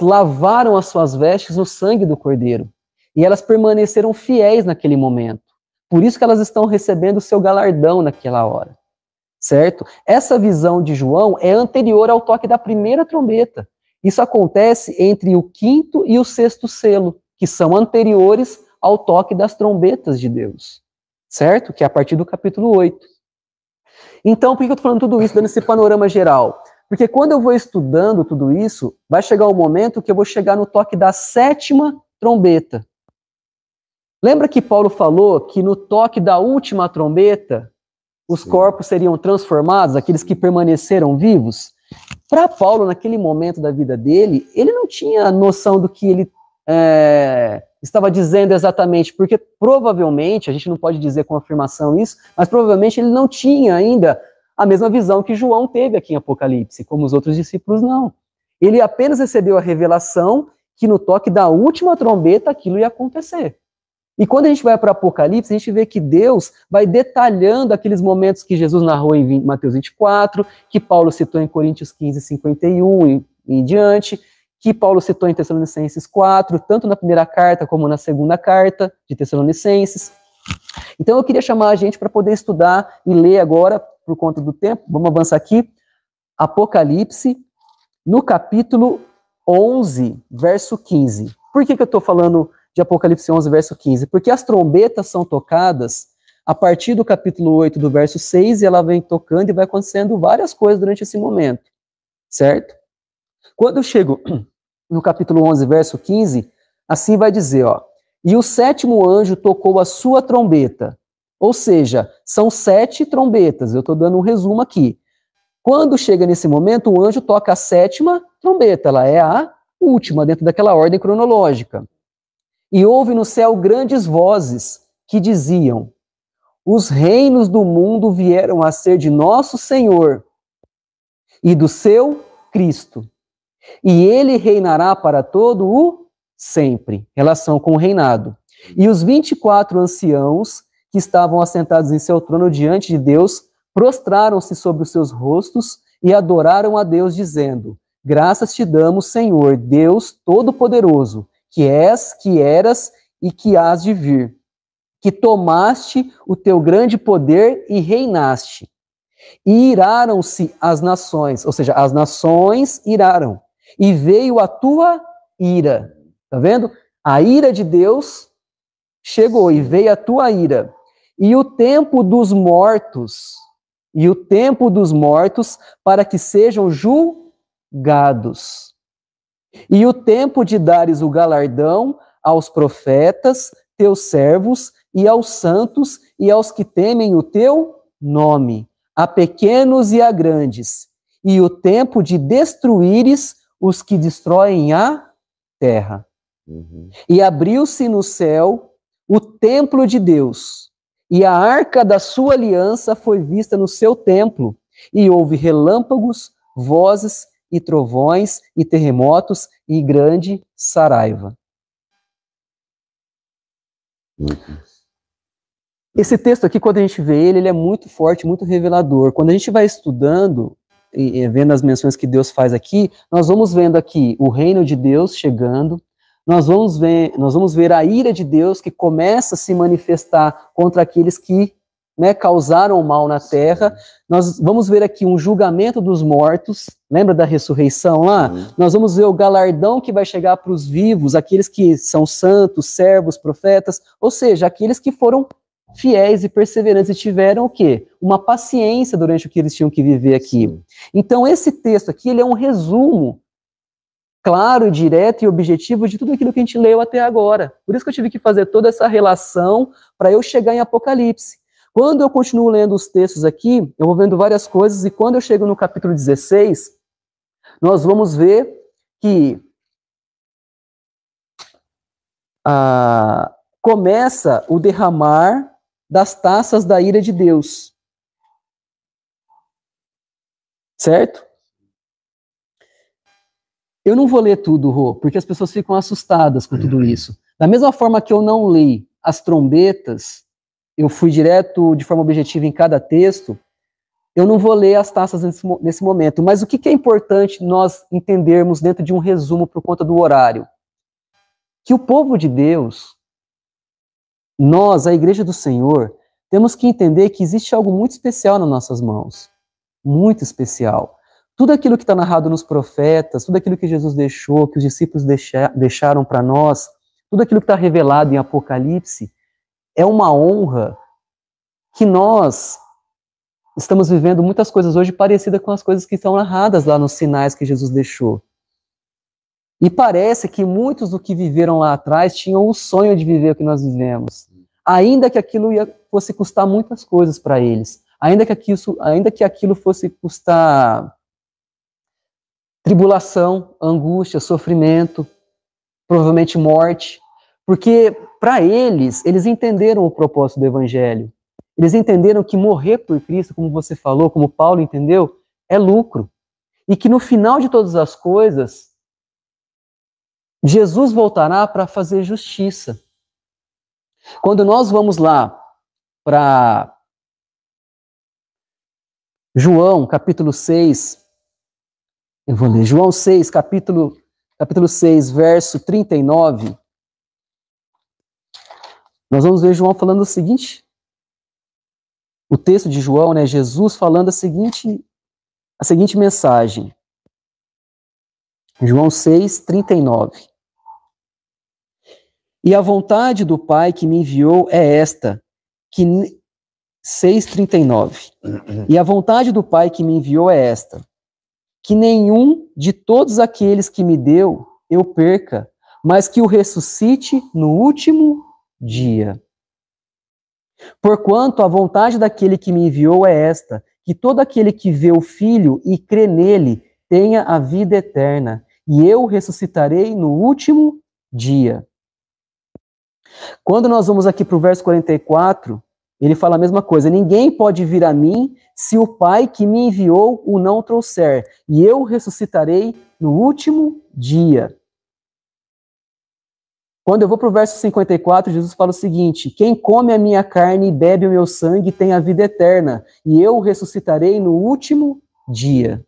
lavaram as suas vestes no sangue do Cordeiro. E elas permaneceram fiéis naquele momento. Por isso que elas estão recebendo o seu galardão naquela hora. Certo? Essa visão de João é anterior ao toque da primeira trombeta. Isso acontece entre o 5º e o 6º selo, que são anteriores ao toque das trombetas de Deus. Certo? Que é a partir do capítulo 8. Então, por que eu estou falando tudo isso, dando esse panorama geral? Porque quando eu vou estudando tudo isso, vai chegar o momento que eu vou chegar no toque da 7ª trombeta. Lembra que Paulo falou que no toque da última trombeta, os corpos seriam transformados, aqueles que permaneceram vivos? Para Paulo, naquele momento da vida dele, ele não tinha noção do que ele estava dizendo exatamente, porque provavelmente, a gente não pode dizer com afirmação isso, mas provavelmente ele não tinha ainda a mesma visão que João teve aqui em Apocalipse, como os outros discípulos não. Ele apenas recebeu a revelação que no toque da última trombeta aquilo ia acontecer. E quando a gente vai para Apocalipse, a gente vê que Deus vai detalhando aqueles momentos que Jesus narrou em Mateus 24, que Paulo citou em Coríntios 15, 51 e em diante, que Paulo citou em Tessalonicenses 4, tanto na primeira carta como na segunda carta de Tessalonicenses. Então eu queria chamar a gente para poder estudar e ler agora, por conta do tempo, vamos avançar aqui, Apocalipse, no capítulo 11, verso 15. Por que eu estou falando de Apocalipse 11, verso 15? Porque as trombetas são tocadas a partir do capítulo 8, do verso 6, e ela vem tocando e vai acontecendo várias coisas durante esse momento, certo? Quando eu chego no capítulo 11, verso 15, assim vai dizer, ó, e o 7º anjo tocou a sua trombeta, ou seja, são 7 trombetas, eu estou dando um resumo aqui. Quando chega nesse momento, o anjo toca a 7ª trombeta, ela é a última dentro daquela ordem cronológica. E houve no céu grandes vozes que diziam, os reinos do mundo vieram a ser de nosso Senhor e do seu Cristo, e ele reinará para todo o sempre, relação com o reinado. E os 24 anciãos que estavam assentados em seu trono diante de Deus, prostraram-se sobre os seus rostos e adoraram a Deus, dizendo, graças te damos, Senhor, Deus Todo-Poderoso, que és, que eras e que hás de vir, que tomaste o teu grande poder e reinaste. E iraram-se as nações, ou seja, as nações iraram, e veio a tua ira. Tá vendo? A ira de Deus chegou e veio a tua ira. e o tempo dos mortos, para que sejam julgados, e o tempo de dares o galardão aos profetas, teus servos, e aos santos, e aos que temem o teu nome, a pequenos e a grandes, e o tempo de destruíres os que destroem a terra. E abriu-se no céu o templo de Deus, e a arca da sua aliança foi vista no seu templo, e houve relâmpagos, vozes e trovões e terremotos e grande saraiva. Esse texto aqui, quando a gente vê ele é muito forte, muito revelador. Quando a gente vai estudando e vendo as menções que Deus faz aqui, nós vamos vendo aqui o reino de Deus chegando, nós vamos ver a ira de Deus que começa a se manifestar contra aqueles que, né, causaram mal na terra. Nós vamos ver aqui um julgamento dos mortos, lembra da ressurreição lá? Nós vamos ver o galardão que vai chegar para os vivos, aqueles que são santos, servos, profetas, ou seja, aqueles que foram fiéis e perseverantes e tiveram o quê? Uma paciência durante o que eles tinham que viver aqui. Então esse texto aqui, ele é um resumo claro, direto e objetivo de tudo aquilo que a gente leu até agora. Por isso que eu tive que fazer toda essa relação para eu chegar em Apocalipse. Quando eu continuo lendo os textos aqui, eu vou vendo várias coisas, e quando eu chego no capítulo 16, nós vamos ver que começa o derramar das taças da ira de Deus. Certo? Eu não vou ler tudo, Rô, porque as pessoas ficam assustadas com tudo isso. Da mesma forma que eu não li as trombetas, eu fui direto, de forma objetiva, em cada texto, eu não vou ler as taças nesse momento. Mas o que é importante nós entendermos dentro de um resumo por conta do horário? Que o povo de Deus, nós, a Igreja do Senhor, temos que entender que existe algo muito especial nas nossas mãos. Muito especial. Tudo aquilo que está narrado nos profetas, tudo aquilo que Jesus deixou, que os discípulos deixaram para nós, tudo aquilo que está revelado em Apocalipse, é uma honra que nós estamos vivendo muitas coisas hoje parecidas com as coisas que estão narradas lá nos sinais que Jesus deixou. E parece que muitos do que viveram lá atrás tinham o sonho de viver o que nós vivemos, ainda que aquilo fosse custar muitas coisas para eles, ainda que aquilo fosse custar tribulação, angústia, sofrimento, provavelmente morte, porque para eles entenderam o propósito do Evangelho. Eles entenderam que morrer por Cristo, como você falou, como Paulo entendeu, é lucro. E que no final de todas as coisas, Jesus voltará para fazer justiça. Quando nós vamos lá para João, capítulo 6, eu vou ler João 6, capítulo 6, verso 39. Nós vamos ver João falando o seguinte, o texto de João, né, Jesus falando a seguinte mensagem. João 6, 39. E a vontade do Pai que me enviou é esta, 6:39. E a vontade do Pai que me enviou é esta, que nenhum de todos aqueles que me deu eu perca, mas que o ressuscite no último dia. Porquanto a vontade daquele que me enviou é esta, que todo aquele que vê o Filho e crê nele tenha a vida eterna, e eu o ressuscitarei no último dia. Quando nós vamos aqui para o verso 44, ele fala a mesma coisa. Ninguém pode vir a mim se o Pai que me enviou o não trouxer, e eu o ressuscitarei no último dia. Quando eu vou para o verso 54, Jesus fala o seguinte: quem come a minha carne e bebe o meu sangue tem a vida eterna, e eu o ressuscitarei no último dia.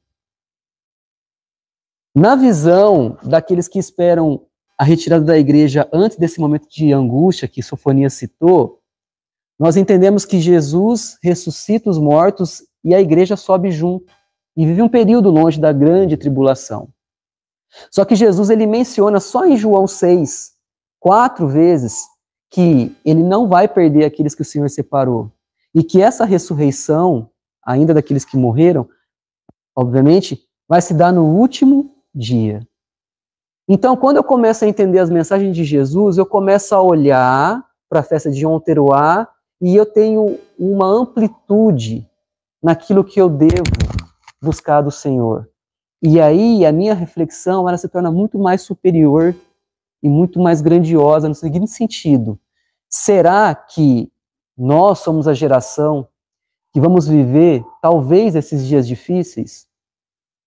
Na visão daqueles que esperam a retirada da igreja antes desse momento de angústia que Sofonias citou, nós entendemos que Jesus ressuscita os mortos e a igreja sobe junto, e vive um período longe da grande tribulação. Só que Jesus, ele menciona só em João 6, 4 vezes, que ele não vai perder aqueles que o Senhor separou, e que essa ressurreição, ainda daqueles que morreram, obviamente, vai se dar no último dia. Então, quando eu começo a entender as mensagens de Jesus, eu começo a olhar para a festa de Yom Teruah e eu tenho uma amplitude naquilo que eu devo buscar do Senhor. E aí a minha reflexão ela se torna muito mais superior e muito mais grandiosa no seguinte sentido. Será que nós somos a geração que vamos viver talvez esses dias difíceis?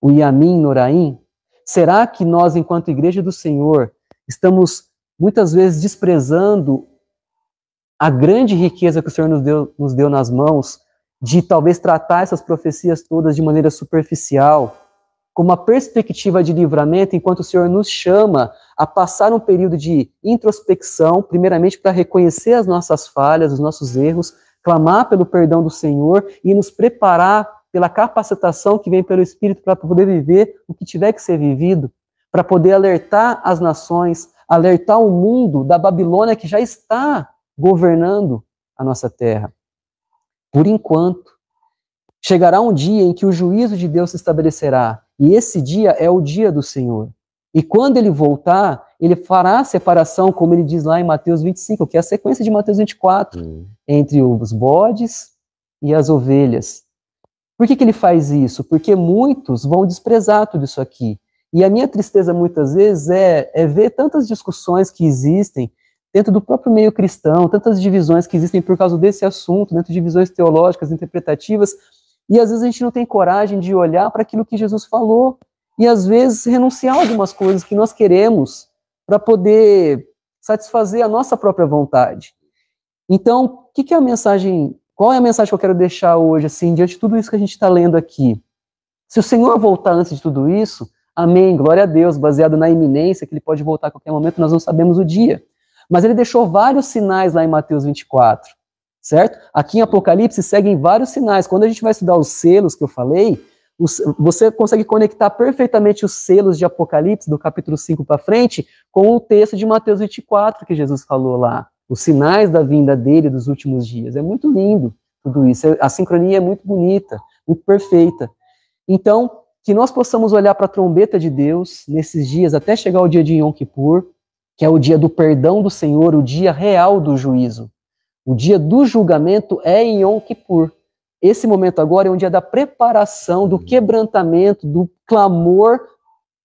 O Yamim Noraim? Será que nós, enquanto Igreja do Senhor, estamos muitas vezes desprezando a grande riqueza que o Senhor nos deu nas mãos, de talvez tratar essas profecias todas de maneira superficial, com uma perspectiva de livramento, enquanto o Senhor nos chama a passar um período de introspecção, primeiramente para reconhecer as nossas falhas, os nossos erros, clamar pelo perdão do Senhor e nos preparar pela capacitação que vem pelo Espírito para poder viver o que tiver que ser vivido, para poder alertar as nações, alertar o mundo da Babilônia que já está governando a nossa terra. Por enquanto, chegará um dia em que o juízo de Deus se estabelecerá, e esse dia é o dia do Senhor. E quando ele voltar, ele fará a separação, como ele diz lá em Mateus 25, que é a sequência de Mateus 24, entre os bodes e as ovelhas. Por que ele faz isso? Porque muitos vão desprezar tudo isso aqui. E a minha tristeza muitas vezes é ver tantas discussões que existem dentro do próprio meio cristão, tantas divisões que existem por causa desse assunto, dentro de divisões teológicas, interpretativas, e às vezes a gente não tem coragem de olhar para aquilo que Jesus falou, e às vezes renunciar a algumas coisas que nós queremos para poder satisfazer a nossa própria vontade. Então, que é a mensagem, qual é a mensagem que eu quero deixar hoje, assim, diante de tudo isso que a gente está lendo aqui? Se o Senhor voltar antes de tudo isso, amém, glória a Deus, baseado na iminência, que ele pode voltar a qualquer momento, nós não sabemos o dia. Mas ele deixou vários sinais lá em Mateus 24, certo? Aqui em Apocalipse seguem vários sinais. Quando a gente vai estudar os selos que eu falei, você consegue conectar perfeitamente os selos de Apocalipse, do capítulo 5 para frente, com o texto de Mateus 24 que Jesus falou lá. Os sinais da vinda dele dos últimos dias. É muito lindo tudo isso. A sincronia é muito bonita, muito perfeita. Então, que nós possamos olhar para a trombeta de Deus nesses dias, até chegar o dia de Yom Kippur, que é o dia do perdão do Senhor, o dia real do juízo. O dia do julgamento é em Yom Kippur. Esse momento agora é um dia da preparação, do quebrantamento, do clamor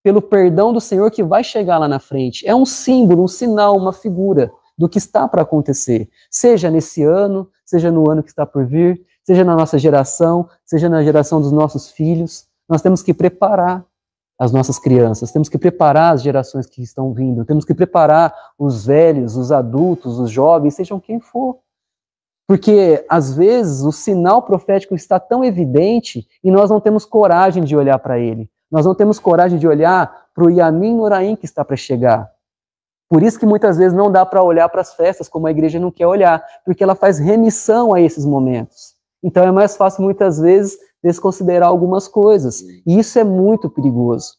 pelo perdão do Senhor que vai chegar lá na frente. É um símbolo, um sinal, uma figura do que está para acontecer. Seja nesse ano, seja no ano que está por vir, seja na nossa geração, seja na geração dos nossos filhos. Nós temos que preparar as nossas crianças, temos que preparar as gerações que estão vindo, temos que preparar os velhos, os adultos, os jovens, sejam quem for. Porque, às vezes, o sinal profético está tão evidente e nós não temos coragem de olhar para ele. Nós não temos coragem de olhar para o Yamim Noraim que está para chegar. Por isso que muitas vezes não dá para olhar para as festas como a igreja não quer olhar, porque ela faz remissão a esses momentos. Então é mais fácil muitas vezes desconsiderar algumas coisas. E isso é muito perigoso.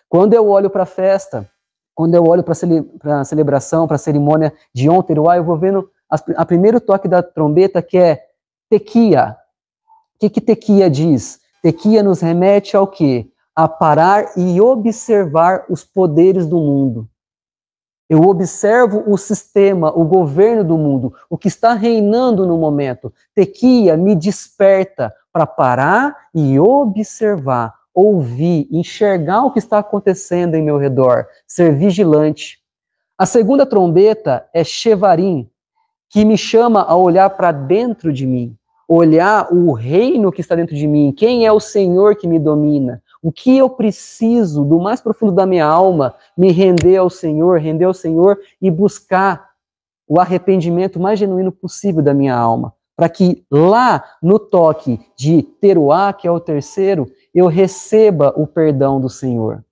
Quando eu olho para a festa, quando eu olho para a celebração, para a cerimônia de Yom Teruah, eu vou vendo a primeiro toque da trombeta, que é tequia. O que tequia diz? Tequia nos remete ao quê? A parar e observar os poderes do mundo. Eu observo o sistema, o governo do mundo, o que está reinando no momento. Tequia me desperta para parar e observar, ouvir, enxergar o que está acontecendo em meu redor, ser vigilante. A segunda trombeta é Shevarim, que me chama a olhar para dentro de mim, olhar o reino que está dentro de mim, quem é o Senhor que me domina, o que eu preciso do mais profundo da minha alma, me render ao Senhor e buscar o arrependimento mais genuíno possível da minha alma, para que lá no toque de Teruah, que é o terceiro, eu receba o perdão do Senhor.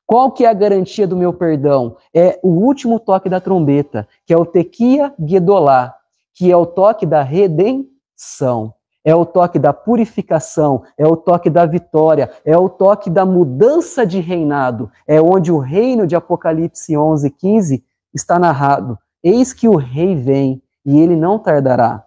Qual que é a garantia do meu perdão? É o último toque da trombeta, que é o Tequia Gedolá, que é o toque da redenção. É o toque da purificação, é o toque da vitória, é o toque da mudança de reinado. É onde o reino de Apocalipse 11:15 está narrado. Eis que o rei vem, e ele não tardará.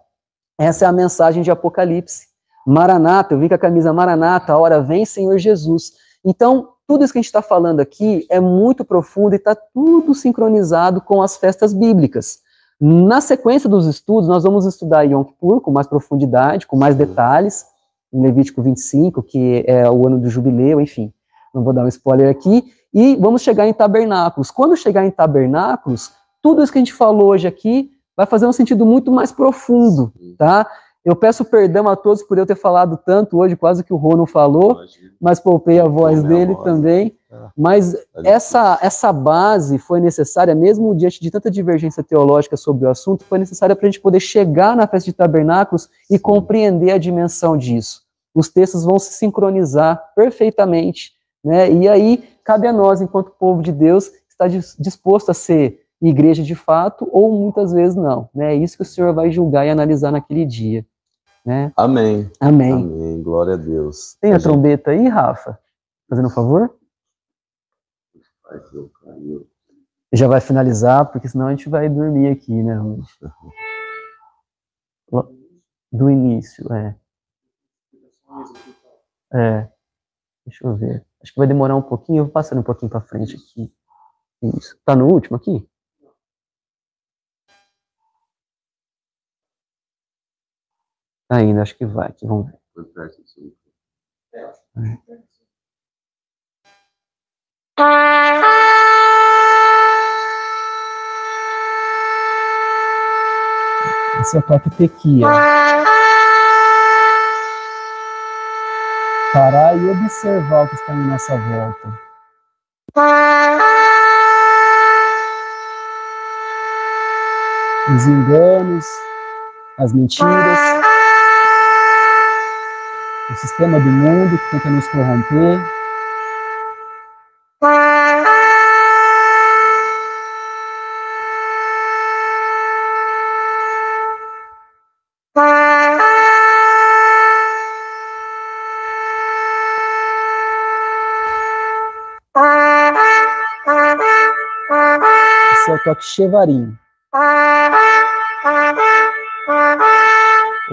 Essa é a mensagem de Apocalipse. Maranata, eu vim com a camisa Maranata, a hora vem, Senhor Jesus. Então, tudo isso que a gente está falando aqui é muito profundo e está tudo sincronizado com as festas bíblicas. Na sequência dos estudos, nós vamos estudar Yom Kippur com mais profundidade, com mais detalhes, em Levítico 25, que é o ano do jubileu, enfim, não vou dar um spoiler aqui, e vamos chegar em Tabernáculos. Quando chegar em Tabernáculos, tudo isso que a gente falou hoje aqui vai fazer um sentido muito mais profundo, tá? Eu peço perdão a todos por eu ter falado tanto hoje, quase que o Rô não falou, mas poupei a voz dele também. Mas essa base foi necessária, mesmo diante de tanta divergência teológica sobre o assunto, foi necessária para a gente poder chegar na festa de tabernáculos e compreender a dimensão disso. Os textos vão se sincronizar perfeitamente, né? E aí cabe a nós, enquanto povo de Deus, estar disposto a ser igreja de fato, ou muitas vezes não, né? É isso que o Senhor vai julgar e analisar naquele dia, né? Amém. Amém. Amém. Glória a Deus. Tem a trombeta aí, Rafa? Fazendo um favor? Já vai finalizar, porque senão a gente vai dormir aqui, né? Do início, Deixa eu ver. Acho que vai demorar um pouquinho, eu vou passando um pouquinho para frente aqui. Isso. Tá no último aqui? Ainda, acho que vai, aqui, vamos ver. Esse é o toque tequia. Parar e observar o que está em nossa volta. Os enganos, as mentiras, o sistema do mundo que tenta nos corromper. Esse é o toque Shevarim.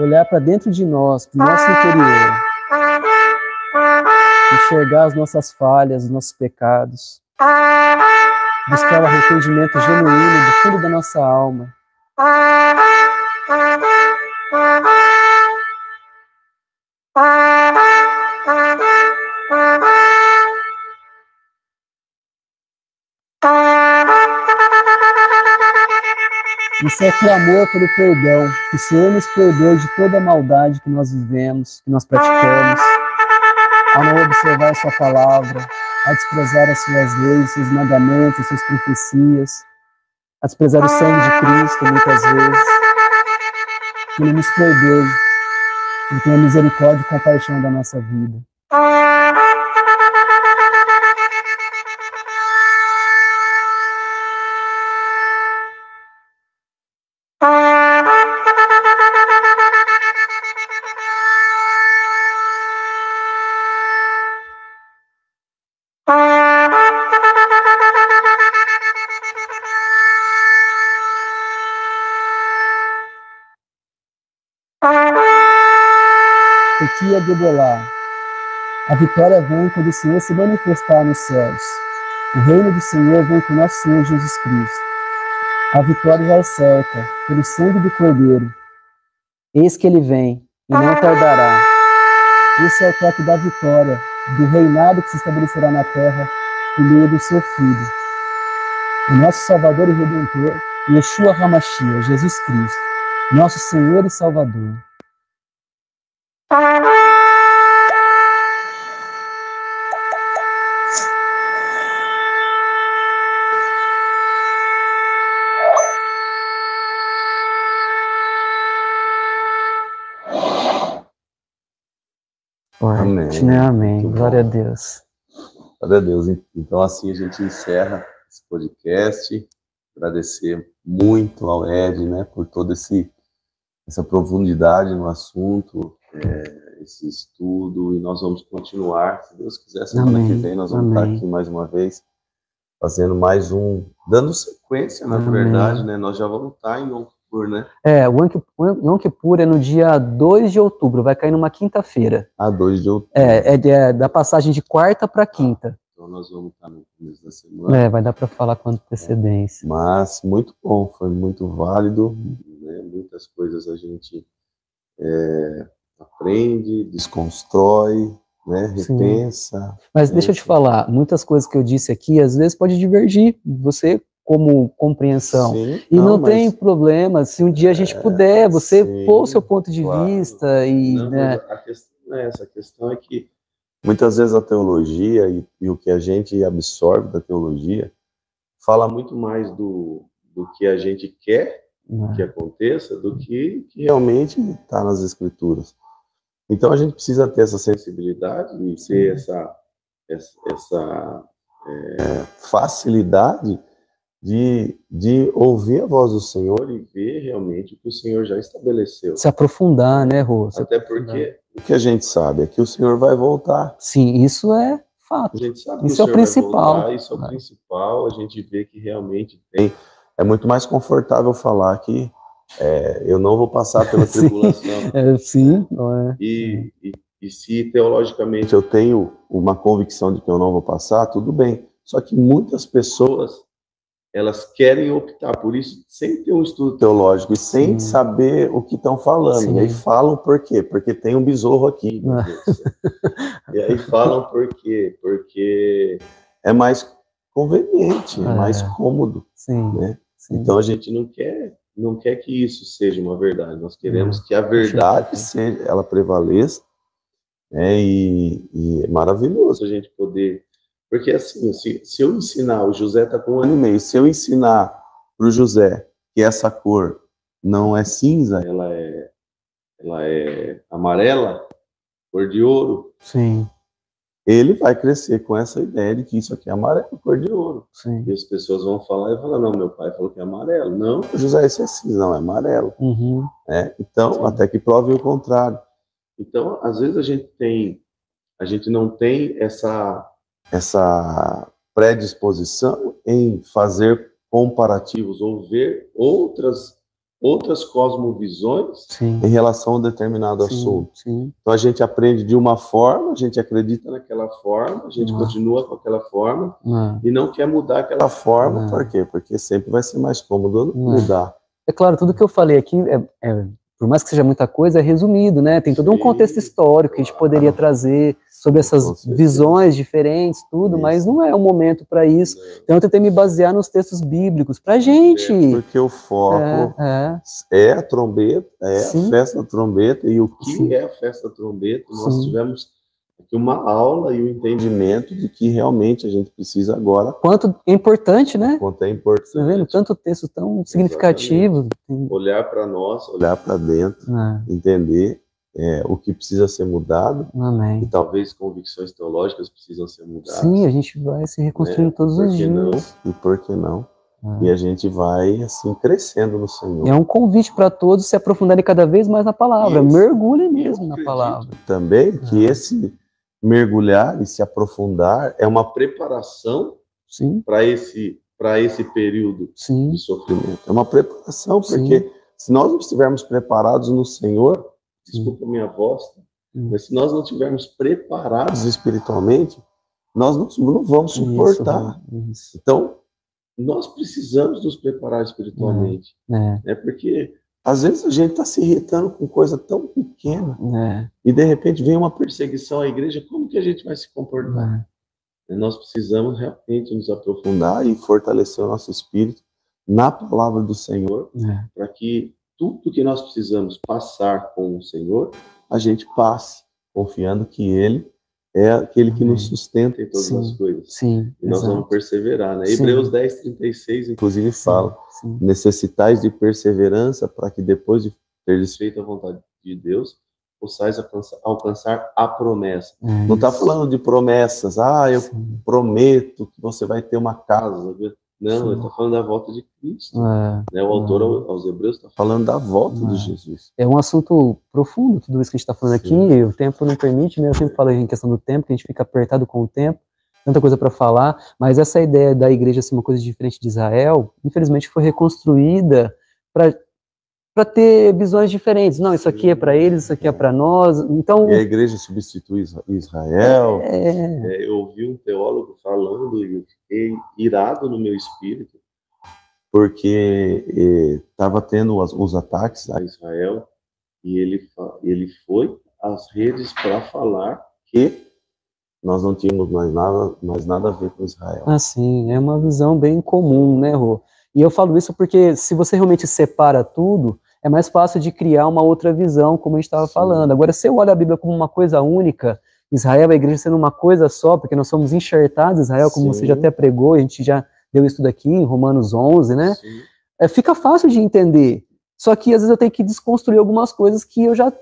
Olhar para dentro de nós, para o nosso interior. Enxergar as nossas falhas, os nossos pecados. Buscar o arrependimento genuíno do fundo da nossa alma. Isso é clamor pelo perdão, que o Senhor nos perdoe de toda a maldade que nós vivemos, que nós praticamos, a não observar a sua palavra, a desprezar as suas leis, seus mandamentos, as suas profecias, a desprezar o sangue de Cristo muitas vezes. Que Ele nos perdoe, que Ele tenha misericórdia e compaixão da nossa vida. Tequia Gedelá. A vitória vem quando o Senhor se manifestar nos céus. O reino do Senhor vem com nosso Senhor Jesus Cristo. A vitória já é certa, pelo sangue do Cordeiro. Eis que Ele vem, e não tardará. Esse é o toque da vitória, do reinado que se estabelecerá na terra, por meio do seu Filho. O nosso Salvador e Redentor, Yeshua HaMashiach, Jesus Cristo, nosso Senhor e Salvador. Forte, né? Amém. Glória a Deus. Glória a Deus. Então, assim a gente encerra esse podcast. Agradecer muito ao Ed, né, por toda essa profundidade no assunto, esse estudo, e nós vamos continuar, se Deus quiser, semana que vem nós vamos estar aqui mais uma vez fazendo mais um, dando sequência, na Amém. verdade, né? Nós já vamos estar em Yom Kippur, né? O Yom Kippur é no dia 2 de outubro, vai cair numa quinta-feira. 2 de outubro. É da passagem de quarta para quinta. Então nós vamos estar no começo da semana. Vai dar para falar com antecedência. Mas muito bom, foi muito válido, né? Muitas coisas a gente aprende, desconstrói, né? Repensa. Mas deixa eu te falar, muitas coisas que eu disse aqui, às vezes pode divergir, você como compreensão. Sim, e não tem problema, se um dia a gente puder, você pôr o seu ponto de vista. A questão não é essa, a questão é que muitas vezes a teologia e o que a gente absorve da teologia fala muito mais do que a gente quer que aconteça do que realmente está nas Escrituras. Então a gente precisa ter essa sensibilidade e ter essa facilidade de ouvir a voz do Senhor e ver realmente o que o Senhor já estabeleceu. Se aprofundar, né, Rô? Até porque o que a gente sabe é que o Senhor vai voltar. Sim, isso é fato. A gente sabe isso que o é o principal. Voltar, isso é o principal. A gente vê que realmente tem. É muito mais confortável falar que eu não vou passar pela tribulação. Sim, não é. E se teologicamente eu tenho uma convicção de que eu não vou passar, tudo bem. Só que muitas pessoas, elas querem optar por isso sem ter um estudo teológico e sem saber o que estão falando. Sim. E aí falam por quê? Porque tem um besouro aqui. E aí falam por quê? Porque é mais conveniente, é mais cômodo. Sim. Né? Sim. Então a gente não quer que isso seja uma verdade. Nós queremos que a verdade seja, ela prevaleça. E é maravilhoso a gente poder... Porque assim, se eu ensinar, o José está com 1 ano e meio, se eu ensinar para o José que essa cor não é cinza, ela é amarela, cor de ouro, sim, ele vai crescer com essa ideia de que isso aqui é amarelo, cor de ouro. Sim. E as pessoas vão falar e falar, não, meu pai falou que é amarelo. Não, José, isso é cinza, não, é amarelo. Então, até que prove o contrário. Então, às vezes a gente não tem essa predisposição em fazer comparativos ou ver outras cosmovisões em relação a um determinado assunto. Sim. Então a gente aprende de uma forma, a gente acredita naquela forma, a gente continua com aquela forma e não quer mudar aquela forma. Por quê? Porque sempre vai ser mais cômodo mudar. É claro, tudo que eu falei aqui por mais que seja muita coisa, é resumido, né? Tem todo um contexto histórico que a gente poderia trazer sobre essas visões diferentes, tudo, mas não é o momento para isso. Então eu tentei me basear nos textos bíblicos, pra gente. Porque o foco é a trombeta, a festa da trombeta, e o que é a festa da trombeta, nós tivemos aqui uma aula e o entendimento de que realmente a gente precisa agora... Quanto é importante, né? Quanto é importante. Tá vendo? Tanto texto tão significativo. Olhar para nós, olhar para dentro, entender o que precisa ser mudado. Amém. E talvez convicções teológicas precisam ser mudadas. Sim, a gente vai se reconstruindo todos os dias. E por que não? E a gente vai, assim, crescendo no Senhor. É um convite para todos se aprofundarem cada vez mais na palavra. Mergulhem mesmo na palavra. Também que esse mergulhar e se aprofundar é uma preparação para esse período de sofrimento. É uma preparação, porque se nós não estivermos preparados no Senhor, desculpa a minha voz, mas se nós não estivermos preparados espiritualmente, nós não vamos suportar. Então, nós precisamos nos preparar espiritualmente. Porque às vezes a gente está se irritando com coisa tão pequena e de repente vem uma perseguição à igreja, como que a gente vai se comportar? Nós precisamos realmente nos aprofundar e fortalecer o nosso espírito na palavra do Senhor, para que tudo que nós precisamos passar com o Senhor, a gente passe, confiando que Ele é aquele que nos sustenta em todas as coisas. E nós vamos perseverar, né? Hebreus 10:36, inclusive, fala: necessitais de perseverança para que depois de teres feito a vontade de Deus, possais alcançar a promessa. Não está falando de promessas, eu prometo que você vai ter uma casa. Não, ele está falando da volta de Cristo. O autor aos Hebreus está falando da volta de Jesus. É um assunto profundo, tudo isso que a gente está falando aqui. O tempo não permite, né? Eu sempre falo em questão do tempo, que a gente fica apertado com o tempo. tanta coisa para falar, mas essa ideia da igreja ser uma coisa diferente de Israel, infelizmente foi reconstruída para ter visões diferentes. Não, isso aqui é para eles, isso aqui é para nós. Então, e a igreja substitui Israel. Eu ouvi um teólogo falando e eu fiquei irado no meu espírito, porque estava tendo os ataques a Israel e ele foi às redes para falar que nós não tínhamos mais nada a ver com Israel. Assim, é uma visão bem comum, né, Rô? E eu falo isso porque se você realmente separa tudo, é mais fácil de criar uma outra visão, como a gente estava falando. Agora, se eu olho a Bíblia como uma coisa única, Israel, a igreja sendo uma coisa só, porque nós somos enxertados, Israel, como você já até pregou, a gente já deu isso daqui em Romanos 11, né? Fica fácil de entender. Só que às vezes eu tenho que desconstruir algumas coisas que eu já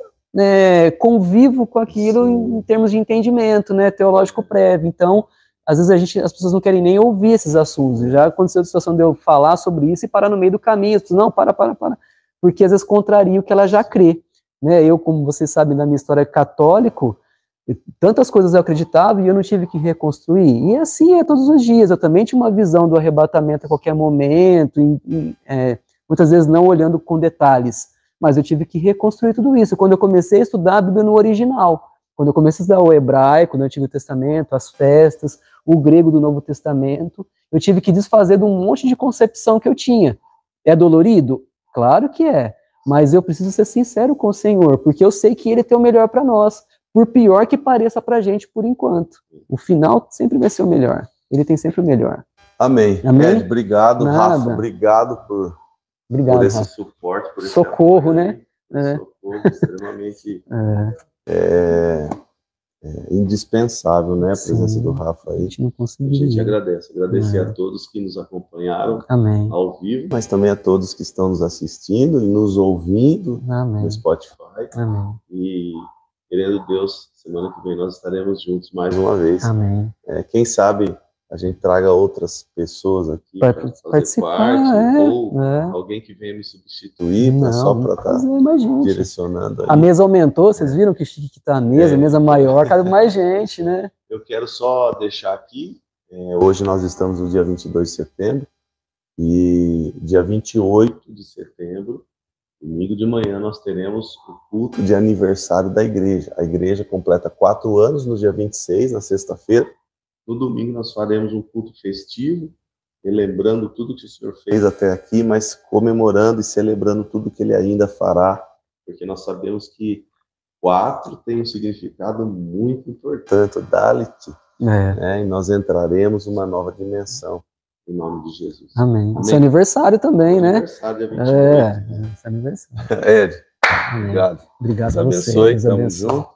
convivo com aquilo em termos de entendimento, né, teológico prévio. Então, às vezes as pessoas não querem nem ouvir esses assuntos. Já aconteceu a situação de eu falar sobre isso e parar no meio do caminho. As pessoas, não, para. Porque às vezes contraria o que ela já crê. Né? Eu, como vocês sabem da minha história católico, tantas coisas eu acreditava e eu não tive que reconstruir. E assim é todos os dias. Eu também tinha uma visão do arrebatamento a qualquer momento, muitas vezes não olhando com detalhes. Mas eu tive que reconstruir tudo isso. Quando eu comecei a estudar a Bíblia no original, quando eu comecei a estudar o hebraico, no Antigo Testamento, as festas, o grego do Novo Testamento, eu tive que desfazer de um monte de concepção que eu tinha. É dolorido? Claro que é. Mas eu preciso ser sincero com o Senhor, porque eu sei que Ele tem o melhor para nós, por pior que pareça para a gente por enquanto. O final sempre vai ser o melhor. Ele tem sempre o melhor. Amém. Amém? Ed, obrigado. Nada. Rafa, obrigado por esse Rafa. suporte, por esse socorro, apoio, né? Socorro extremamente indispensável, né? A presença do Rafa aí. A gente não conseguiu. A gente agradece. Agradecer a todos que nos acompanharam ao vivo, mas também a todos que estão nos assistindo e nos ouvindo no Spotify. Amém. E, querendo Deus, semana que vem nós estaremos juntos mais uma vez. Amém. Quem sabe a gente traga outras pessoas aqui para fazer participar, parte, ou alguém que venha me substituir, só para estar direcionando aí. A mesa aumentou, vocês viram que chique que tá a mesa maior, cabe mais gente, né? Eu quero só deixar aqui, hoje nós estamos no dia 22 de setembro, e dia 28 de setembro, domingo de manhã, nós teremos o culto de aniversário da igreja. A igreja completa 4 anos no dia 26, na sexta-feira. No domingo nós faremos um culto festivo, relembrando tudo que o Senhor fez até aqui, mas comemorando e celebrando tudo que Ele ainda fará, porque nós sabemos que 4 tem um significado muito importante, Dalit, e nós entraremos numa nova dimensão, em nome de Jesus. Amém. Seu aniversário também, né? Aniversário dia 28. Seu aniversário. Ed, obrigado. Obrigado a você. Deus abençoe, tamo junto.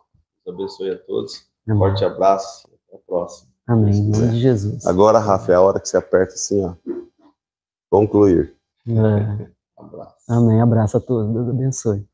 Deus abençoe a todos. Um forte abraço, até a próxima. Amém, em nome de Jesus. Agora, Rafa, é a hora que você aperta assim, ó. Concluir. Abraço. Amém, abraço a todos. Deus abençoe.